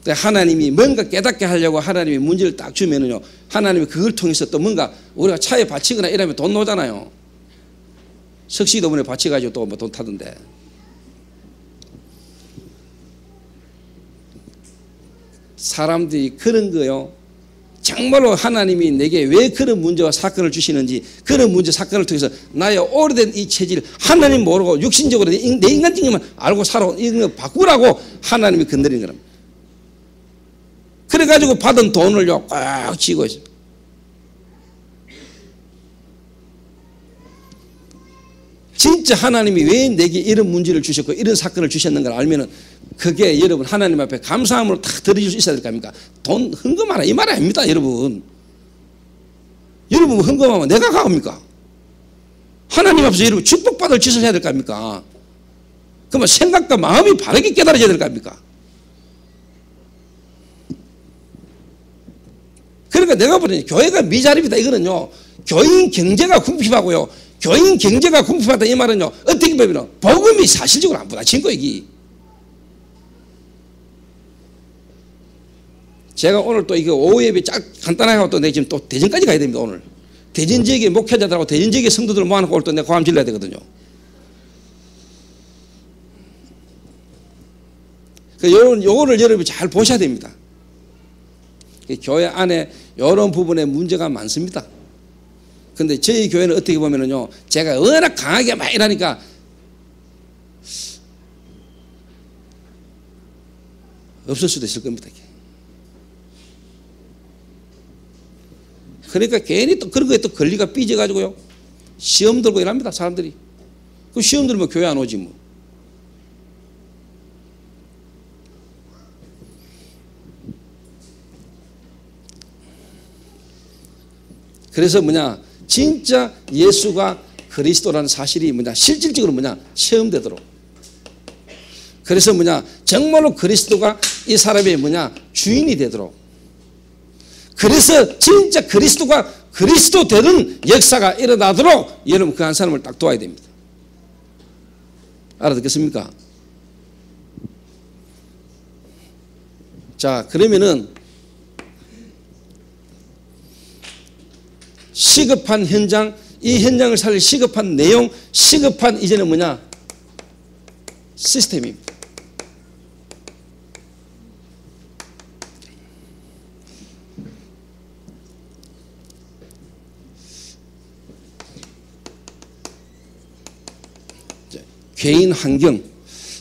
하나님이 뭔가 깨닫게 하려고 하나님이 문제를 딱 주면은요, 하나님이 그걸 통해서 또 뭔가 우리가 차에 바치거나 이러면 돈 나오잖아요. 석시도 문에 바치가지고 또 뭐 돈 타던데. 사람들이 그런 거요, 정말로 하나님이 내게 왜 그런 문제와 사건을 주시는지, 그런 문제 사건을 통해서 나의 오래된 이 체질, 하나님 모르고 육신적으로 내 인간적인만 알고 살아온 이걸 바꾸라고 하나님이 건드리는 겁니다. 그래가지고 받은 돈을요 꽉 쥐고 있어요. 진짜 하나님이 왜 내게 이런 문제를 주셨고 이런 사건을 주셨는가를 알면은 그게 여러분 하나님 앞에 감사함으로 다 드릴 수 있어야 될 거 아닙니까? 돈 헌금하라 이 말 아닙니다, 여러분. 여러분 헌금하면 내가 가옵니까? 하나님 앞에서 여러분 축복받을 짓을 해야 될 거 아닙니까? 그러면 생각과 마음이 바르게 깨달아져야 될 거 아닙니까? 그러니까 내가 보니 교회가 미자립이다 이거는요, 교인 경제가 궁핍하고요, 교인 경제가 궁핍하다 이 말은요, 어떻게 보면 복음이 사실적으로 안 부딪힌 거 이게. 제가 오늘 또 이거 오후 예배 쫙 간단하게 하고 또 내가 지금 또 대전까지 가야 됩니다. 오늘 대전 지역의 목회자들하고 대전 지역의 성도들을 모아놓고 오늘 또 내가 고함 질러야 되거든요. 요거를 여러분이 잘 보셔야 됩니다. 교회 안에 이런 부분에 문제가 많습니다. 근데 저희 교회는 어떻게 보면은요, 제가 워낙 강하게 막 이러니까 없을 수도 있을 겁니다. 그러니까 괜히 또 그런 거에 또 권리가 삐져가지고요, 시험 들고 이랍니다, 사람들이. 그 시험 들면 교회 안 오지 뭐. 그래서 뭐냐, 진짜 예수가 그리스도라는 사실이 뭐냐, 실질적으로 뭐냐, 체험되도록. 그래서 뭐냐, 정말로 그리스도가 이 사람의 뭐냐, 주인이 되도록. 그래서 진짜 그리스도가 그리스도 되는 역사가 일어나도록 여러분 그 한 사람을 딱 도와야 됩니다. 알아듣겠습니까? 자, 그러면은 시급한 현장, 이 현장을 살릴 시급한 내용, 시급한 이제는 뭐냐, 시스템입니다. 개인 환경,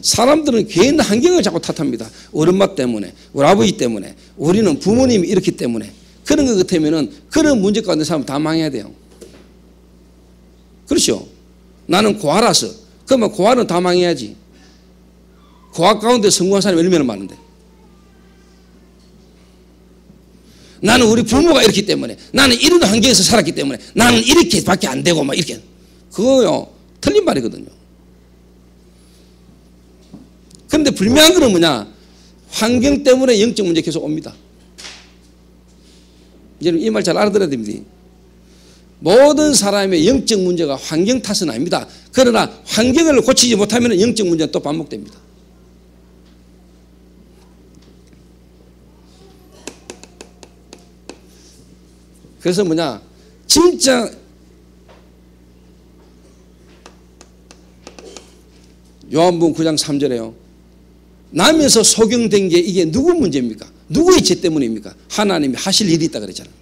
사람들은 개인 환경을 자꾸 탓합니다. 우리 엄마 때문에, 우리 아버지 때문에, 우리는 부모님이 이렇기 때문에. 그런 것 같으면은 그런 문제 가운데 사람 다 망해야 돼요. 그렇죠? 나는 고아라서. 그러면 고아는 다 망해야지. 고아 가운데 성공한 사람이 얼마나 많은데. 나는 우리 부모가 이렇기 때문에, 나는 이런 환경에서 살았기 때문에, 나는 이렇게밖에 안 되고 막 이렇게. 그거요, 틀린 말이거든요. 그런데 불명한 거는 뭐냐, 환경 때문에 영적 문제 계속 옵니다. 여러분 이 말 잘 알아들어야 됩니다. 모든 사람의 영적 문제가 환경 탓은 아닙니다. 그러나 환경을 고치지 못하면 영적 문제는 또 반복됩니다. 그래서 뭐냐, 진짜 요한복음 9장 3절에요. 남에서 소경된 게 이게 누구 문제입니까? 누구의 죄 때문입니까? 하나님이 하실 일이 있다 그랬잖아요.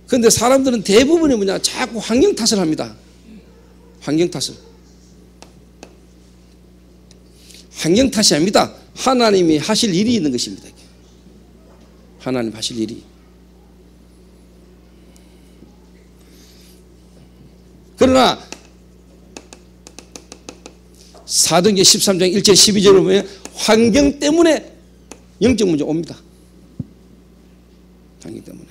그런데 사람들은 대부분이 뭐냐, 자꾸 환경 탓을 합니다. 환경 탓을. 환경 탓이 아닙니다. 하나님이 하실 일이 있는 것입니다. 하나님 하실 일이. 그러나 사도행전 13장 1절 12절을 보면 환경 때문에 영적 문제 옵니다. 환경 때문에.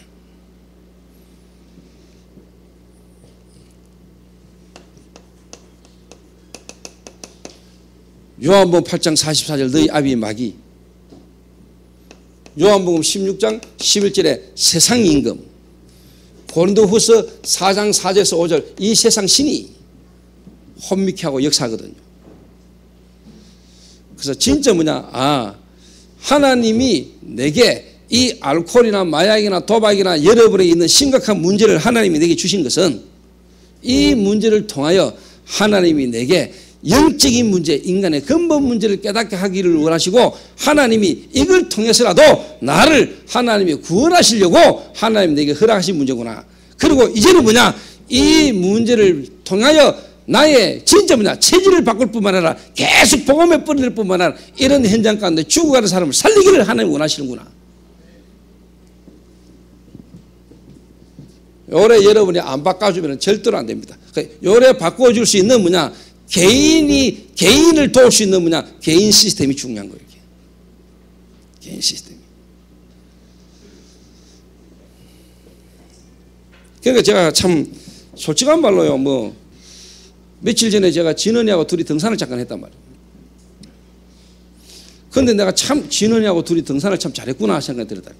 요한복음 8장 44절 너희 아비의 마귀. 요한복음 16장 11절에 세상 임금. 고린도후서 4장 4절에서 5절 이 세상 신이 혼미케 하고 역사하거든요. 그래서 진짜 뭐냐, 하나님이 내게 이 알코올이나 마약이나 도박이나 여러분에 있는 심각한 문제를 하나님이 내게 주신 것은 이 문제를 통하여 하나님이 내게 영적인 문제, 인간의 근본 문제를 깨닫게 하기를 원하시고 하나님이 이걸 통해서라도 나를 하나님이 구원하시려고 하나님 내게 허락하신 문제구나. 그리고 이제는 뭐냐, 이 문제를 통하여 나의 진짜 뭐냐, 체질을 바꿀 뿐만 아니라 계속 복음에 뿌릴 뿐만 아니라 이런 현장 가운데 죽어가는 사람을 살리기를 하나님 원하시는구나. 요래 여러분이 안 바꿔주면 절대로 안 됩니다. 요래 바꿔줄 수 있는 뭐냐, 개인을 도울 수 있는 뭐냐, 개인 시스템이 중요한 거예요. 개인 시스템이. 그러니까 제가 참 솔직한 말로요, 뭐 며칠 전에 제가 진원이하고 둘이 등산을 잠깐 했단 말이에요. 그런데 내가 참 진원이하고 둘이 등산을 참 잘했구나 생각이 들었다.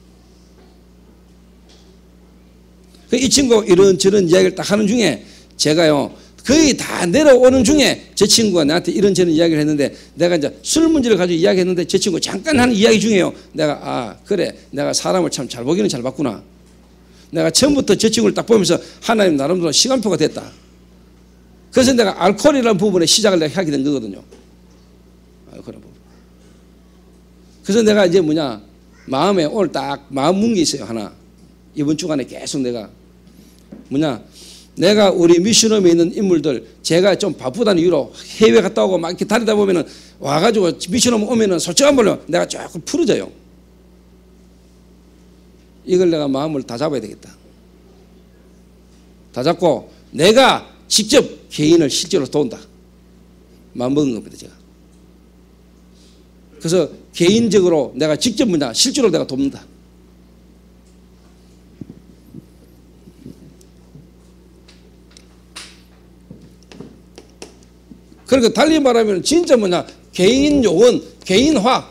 이 친구가 이런저런 이야기를 딱 하는 중에 제가요, 거의 다 내려오는 중에 제 친구가 나한테 이런저런 이야기를 했는데, 내가 이제 술 문제를 가지고 이야기했는데 제 친구가 잠깐 하는 이야기 중에요, 내가 아 그래, 내가 사람을 참 잘 보기는 잘 봤구나. 내가 처음부터 저 친구를 딱 보면서 하나님 나름대로 시간표가 됐다. 그래서 내가 알코올이라는 부분에 시작을 내가 하게 된 거거든요. 알코올이라는 부분. 그래서 내가 이제 뭐냐, 마음에 오늘 딱 마음 문 게 있어요. 하나. 이번 주간에 계속 내가 뭐냐, 내가 우리 미션홈에 있는 인물들, 제가 좀 바쁘다는 이유로 해외 갔다 오고 막 이렇게 다니다 보면은 와가지고 미션홈 오면은 솔직한 말로 내가 조금 풀어져요. 이걸 내가 마음을 다 잡아야 되겠다. 다 잡고 내가 직접 개인을 실제로 도운다. 마음먹은 겁니다, 제가. 그래서 개인적으로 내가 직접 뭐냐, 실제로 내가 돕는다. 그러니까 달리 말하면 진짜 뭐냐, 개인 요원, 개인화,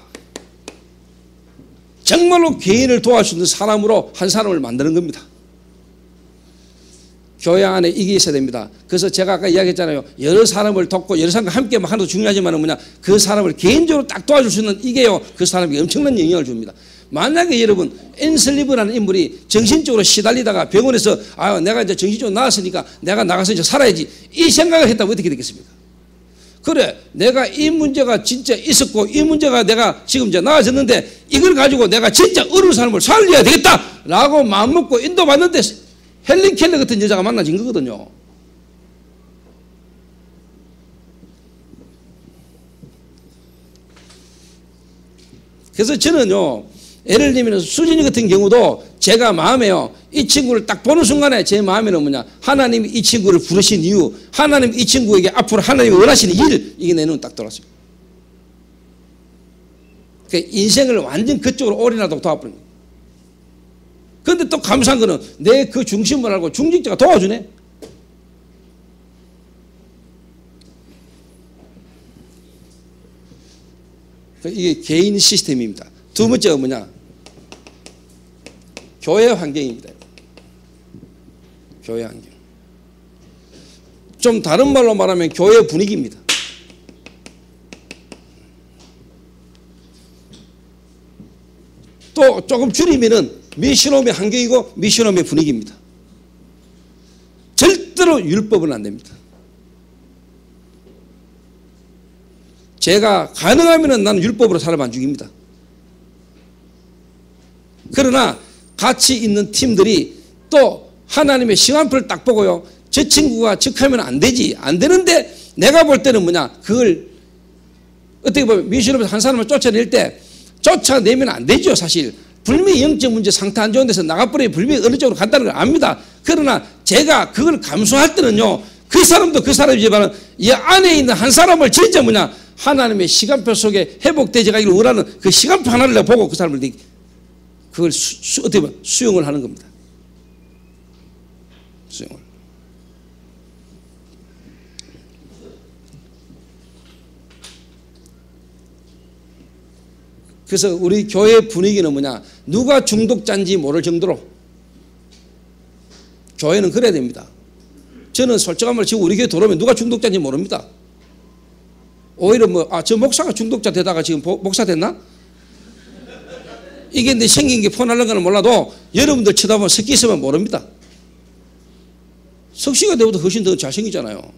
정말로 개인을 도와줄 수 있는 사람으로 한 사람을 만드는 겁니다. 교회 안에 이게 있어야 됩니다. 그래서 제가 아까 이야기했잖아요. 여러 사람을 돕고 여러 사람과 함께 하나도 중요하지만 뭐냐, 그 사람을 개인적으로 딱 도와줄 수 있는 이게요, 그 사람에게 엄청난 영향을 줍니다. 만약에 여러분 앤슬리브라는 인물이 정신적으로 시달리다가 병원에서 아 내가 이제 정신적으로 나았으니까 내가 나가서 이제 살아야지, 이 생각을 했다면 어떻게 되겠습니까? 그래, 내가 이 문제가 진짜 있었고 이 문제가 내가 지금 이제 나아졌는데 이걸 가지고 내가 진짜 어려운 사람을 살려야 되겠다라고 마음먹고 인도받는데 헬린 켈러 같은 여자가 만나진 거거든요. 그래서 저는요, 예를 들면 수진이 같은 경우도 제가 마음에요, 이 친구를 딱 보는 순간에 제 마음에는 뭐냐, 하나님이 이 친구를 부르신 이유, 하나님 이 친구에게 앞으로 하나님이 원하시는 일, 이게 내 눈에 딱 들어왔어요. 그러니까 인생을 완전 그쪽으로 올인하도록 도와버린 거예요. 그런데 또 감사한 거는 내 그 중심을 알고 중직자가 도와주네. 이게 개인 시스템입니다. 두 번째가 뭐냐, 교회 환경입니다. 교회 환경. 좀 다른 말로 말하면 교회 분위기입니다. 또 조금 줄이면은 미션홈의 환경이고 미션홈의 분위기입니다. 절대로 율법은 안 됩니다. 제가 가능하면은 나는 율법으로 사람 안 죽입니다. 그러나 같이 있는 팀들이 또 하나님의 시간표를 딱 보고요, 저 친구가 적하면 안 되지, 안 되는데 내가 볼 때는 뭐냐, 그걸 어떻게 보면 미션홈에서 한 사람을 쫓아낼 때 쫓아내면 안 되죠. 사실 분명히 영적 문제 상태 안 좋은 데서 나가버리면 분명히 어느 쪽으로 간다는 걸 압니다. 그러나 제가 그걸 감수할 때는요, 그 사람도 그 사람이지만 이 안에 있는 한 사람을 진짜 뭐냐, 하나님의 시간표 속에 회복되지 가기를 원하는 그 시간표 하나를 내가 보고 그 사람을 그걸 어떻게 보면 수용을 하는 겁니다. 수용을. 그래서 우리 교회 분위기는 뭐냐, 누가 중독자인지 모를 정도로 교회는 그래야 됩니다. 저는 솔직한 말로 지금 우리 교회 들어오면 누가 중독자인지 모릅니다. 오히려 뭐, 아, 저 목사가 중독자 되다가 지금 목사 됐나? 이게 내 생긴 게 폰하는 거는 몰라도 여러분들 쳐다보면 섞여 있으면 모릅니다. 석씨가 내보다 훨씬 더 잘생기잖아요.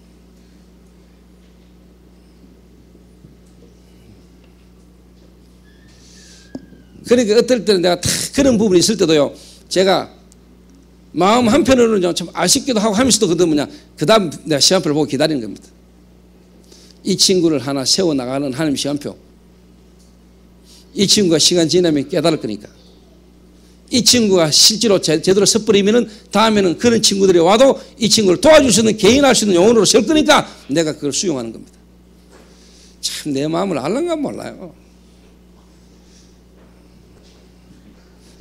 그러니까 어떨 때는 내가 다 그런 부분이 있을 때도요, 제가 마음 한편으로는 좀 아쉽기도 하고 하면서도 그 다음 내가 시간표를 보고 기다리는 겁니다. 이 친구를 하나 세워나가는 하나님 시간표. 이 친구가 시간 지나면 깨달을 거니까. 이 친구가 실제로 제대로 섣버리면은 다음에는 그런 친구들이 와도 이 친구를 도와줄 수 있는, 개인할 수 있는 영혼으로 설 거니까 내가 그걸 수용하는 겁니다. 참 내 마음을 알는가 몰라요.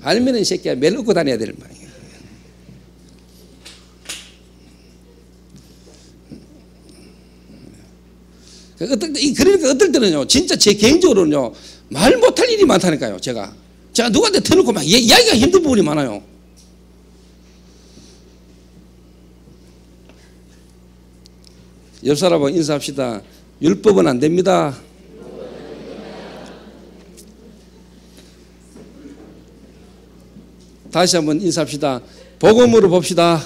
알면은 이 새끼야 매일 얻고 다녀야 될 말이에요. 그러니까 어떨 때는요, 진짜 제 개인적으로는요, 말 못할 일이 많다니까요. 제가 누구한테 터놓고 막 이야기가 힘든 부분이 많아요. 옆 사람하고 인사합시다. 율법은 안 됩니다. 다시 한번 인사합시다. 복음으로 봅시다.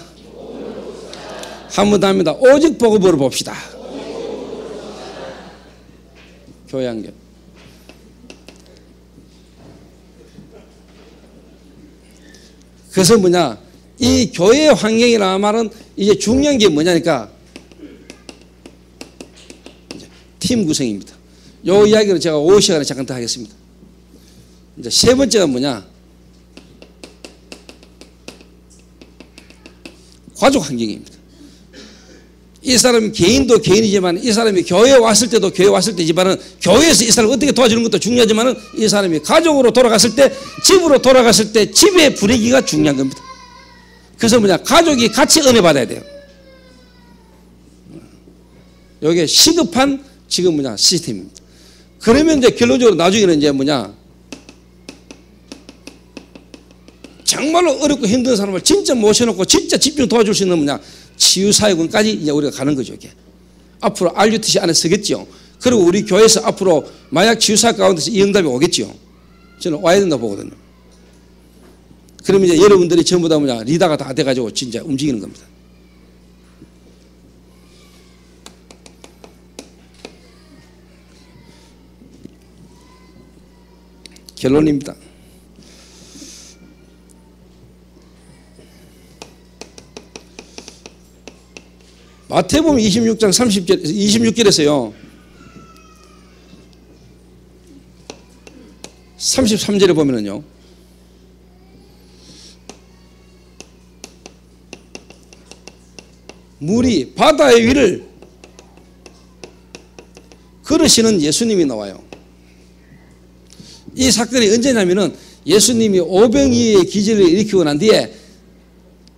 한 번 더 합니다. 오직 복음으로 봅시다. 교양교. 그래서 이 교회의 환경이라 말은 이제 중요한 게 뭐냐니까 팀 구성입니다. 요 이야기를 제가 오후 시간에 잠깐 더 하겠습니다. 이제 세 번째가 가족 환경입니다. 이 사람이 개인도 개인이지만 이 사람이 교회에 왔을 때도 교회에 왔을 때지만은 교회에서 이 사람을 어떻게 도와주는 것도 중요하지만은 이 사람이 가족으로 돌아갔을 때, 집으로 돌아갔을 때 집의 분위기가 중요한 겁니다. 그래서 가족이 같이 은혜 받아야 돼요. 이게 시급한 지금 시스템입니다. 그러면 이제 결론적으로 나중에는 이제 정말로 어렵고 힘든 사람을 진짜 모셔놓고 진짜 집중 도와줄 수 있는 치유사역원까지 이제 우리가 가는 거죠. 이게 앞으로 RUTC 안에 서겠죠. 그리고 우리 교회에서 앞으로 마약 치유사역 가운데서 이 응답이 오겠죠. 저는 와야 된다고 보거든요. 그러면 이제 여러분들이 전부 다 리더가 다 돼가지고 진짜 움직이는 겁니다. 결론입니다. 마태복음 26장 26절에서요 33절에 보면은요, 물이 바다의 위를 걸으시는 예수님이 나와요. 이 사건이 언제냐면은 예수님이 오병이의 기적을 일으키고 난 뒤에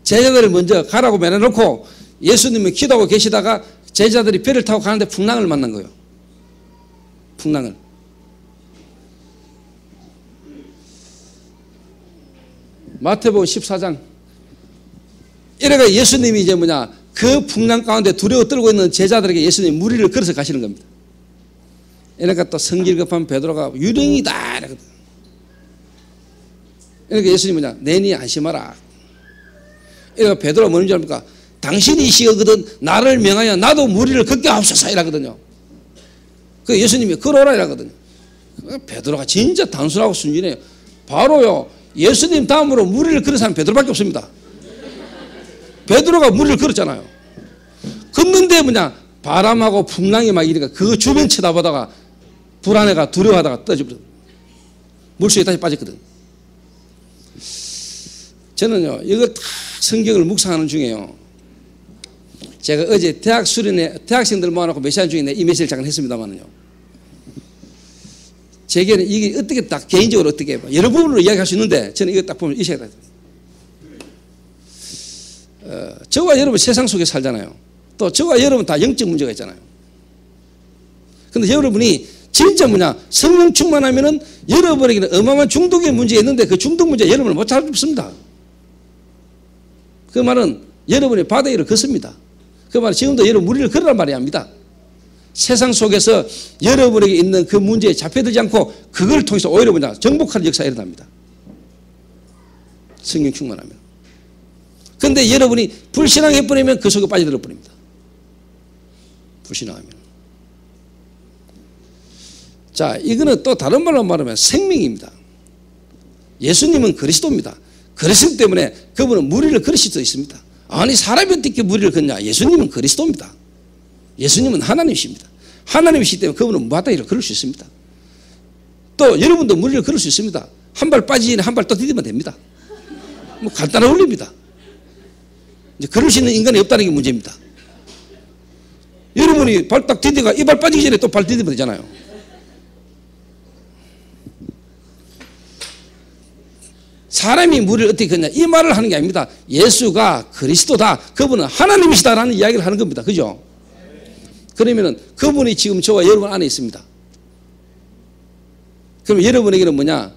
제자들을 먼저 가라고 매너놓고 예수님은 기도하고 계시다가 제자들이 배를 타고 가는데 풍랑을 만난 거예요. 풍랑을. 마태복음 14장. 이래가 예수님이 이제 그 풍랑 가운데 두려워 떨고 있는 제자들에게 예수님이 무리를 걸어서 가시는 겁니다. 이러니까 또 성질 급한 베드로가 유령이다 이러거든. 이러니까 예수님이 내니 안심하라. 이러니까 베드로가 뭐는 줄 압니까? 당신이 이시거든 나를 명하여 나도 무리를 걷게 하옵소서 이라거든요. 그 예수님이 걸어오라 이라거든요. 베드로가 진짜 단순하고 순진해요. 바로요, 예수님 다음으로 무리를 걸은 사람 베드로밖에 없습니다. 베드로가 무리를 걸었잖아요. 걷는데 바람하고 풍랑이 막 이러니까 그 주변 쳐다보다가 불안해가 두려워하다가 떠져버렸어요. 물속에 다시 빠졌거든. 저는요, 이거 다 성경을 묵상하는 중에요, 제가 어제 대학 수련회 대학생들 모아놓고 몇 시간 중에 이 메시지를 잠깐 했습니다만은요, 제게는 이게 어떻게 딱 개인적으로 어떻게 여러 부분으로 이야기할 수 있는데 저는 이거 딱 보면 이 시각이 저와 여러분 세상 속에 살잖아요. 또 저와 여러분 다 영적 문제가 있잖아요. 근데 여러분이 진짜 성령 충만하면은 여러분에게는 어마어마한 중독의 문제가 있는데 그 중독 문제 여러분을 못 잡습니다. 그 말은 여러분이 바다 위를 걷습니다. 그 말은 지금도 여러분 무리를 걸으란 말이 아닙니다. 세상 속에서 여러분에게 있는 그 문제에 잡혀들지 않고 그걸 통해서 오히려 정복하는 역사가 일어납니다. 성령 충만하면. 그런데 여러분이 불신앙해버리면 그 속에 빠져들어 버립니다. 불신앙하면. 자, 이거는 또 다른 말로 말하면 생명입니다. 예수님은 그리스도입니다. 그리스도 때문에 그분은 무리를 걸으실 수 있습니다. 아니 사람이 어떻게 무리를 걷냐. 예수님은 그리스도입니다. 예수님은 하나님이십니다. 하나님이시기 때문에 그분은 무하다기를 걸을 수 있습니다. 또 여러분도 무리를 걸을 수 있습니다. 한 발 빠지기 전에 한 발 또 디디면 됩니다. 뭐 간단한 원리입니다. 이제 걸을 수 있는 인간이 없다는 게 문제입니다. 여러분이 발 딱 디디가 이 발 빠지기 전에 또 발 디디면 되잖아요. 사람이 무리를 어떻게 걷냐 이 말을 하는 게 아닙니다. 예수가 그리스도다. 그분은 하나님이시다라는 이야기를 하는 겁니다. 그죠? 그러면은 그분이 지금 저와 여러분 안에 있습니다. 그럼 여러분에게는 뭐냐?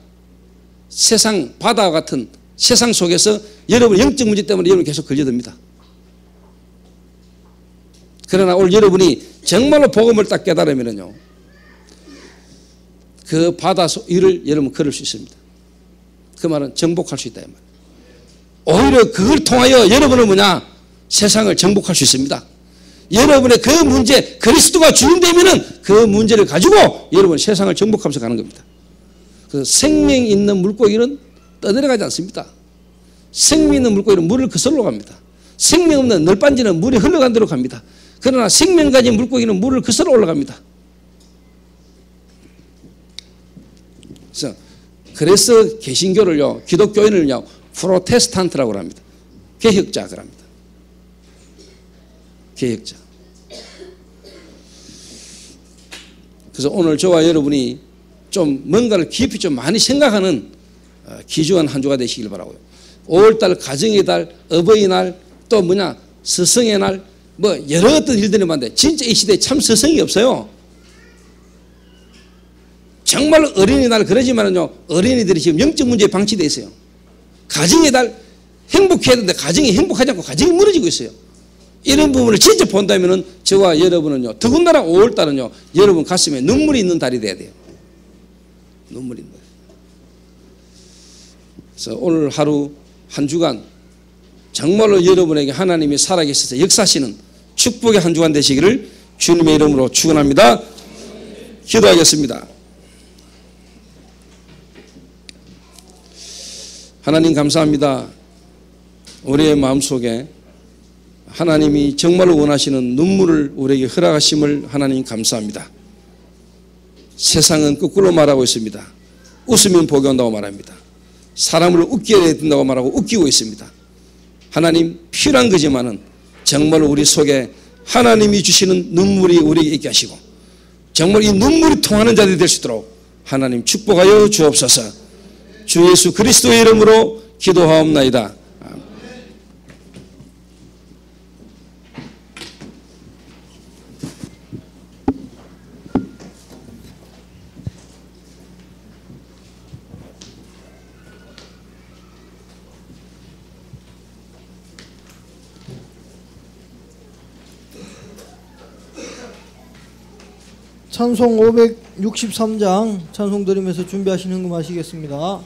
세상 바다와 같은 세상 속에서 여러분 영적 문제 때문에 여러분 계속 걸려듭니다. 그러나 오늘 여러분이 정말로 복음을 딱 깨달으면요, 그 바다 위를 여러분 걸을 수 있습니다. 그 말은 정복할 수 있다 이 말. 오히려 그걸 통하여 여러분은 뭐냐? 세상을 정복할 수 있습니다. 여러분의 그 문제, 그리스도가 주인 되면은 그 문제를 가지고 여러분 세상을 정복하면서 가는 겁니다. 그 생명 있는 물고기는 떠내려가지 않습니다. 생명 있는 물고기는 물을 거슬러 갑니다. 생명 없는 널빤지는 물이 흘러간 대로 갑니다. 그러나 생명 가진 물고기는 물을 거슬러 올라갑니다. 그래서 개신교를요, 기독교인을요, 프로테스탄트라고 합니다. 개혁자라고 합니다. 개혁자. 그래서 오늘 저와 여러분이 좀 뭔가를 깊이 좀 많이 생각하는 귀중한 한 주가 되시길 바라고요. 5월달 가정의 달, 어버이날, 또 뭐냐 스승의 날, 뭐 여러 어떤 일들이 많은데 진짜 이 시대에 참 스승이 없어요. 정말로 어린이날 그러지만은요, 어린이들이 지금 영적 문제에 방치되어 있어요. 가정의 달 행복해야 되는데 가정이 행복하지 않고 가정이 무너지고 있어요. 이런 부분을 진짜 본다면은 저와 여러분은요, 더군다나 5월달은요, 여러분 가슴에 눈물이 있는 달이 돼야 돼요. 눈물이 있는 달. 그래서 오늘 하루 한 주간 정말로 여러분에게 하나님이 살아계셔서 역사하시는 축복의 한 주간 되시기를 주님의 이름으로 축원합니다. 기도하겠습니다. 하나님 감사합니다. 우리의 마음속에 하나님이 정말로 원하시는 눈물을 우리에게 허락하심을 하나님 감사합니다. 세상은 거꾸로 말하고 있습니다. 웃으면 복이 온다고 말합니다. 사람을 웃게 해야 된다고 말하고 웃기고 있습니다. 하나님 필요한 거지만은 정말로 우리 속에 하나님이 주시는 눈물이 우리에게 있게 하시고 정말 이 눈물이 통하는 자들이 될 수 있도록 하나님 축복하여 주옵소서. 주 예수 그리스도의 이름으로 기도하옵나이다. 찬송 563장 찬송 드리면서 준비하신 헌금 하시겠습니다.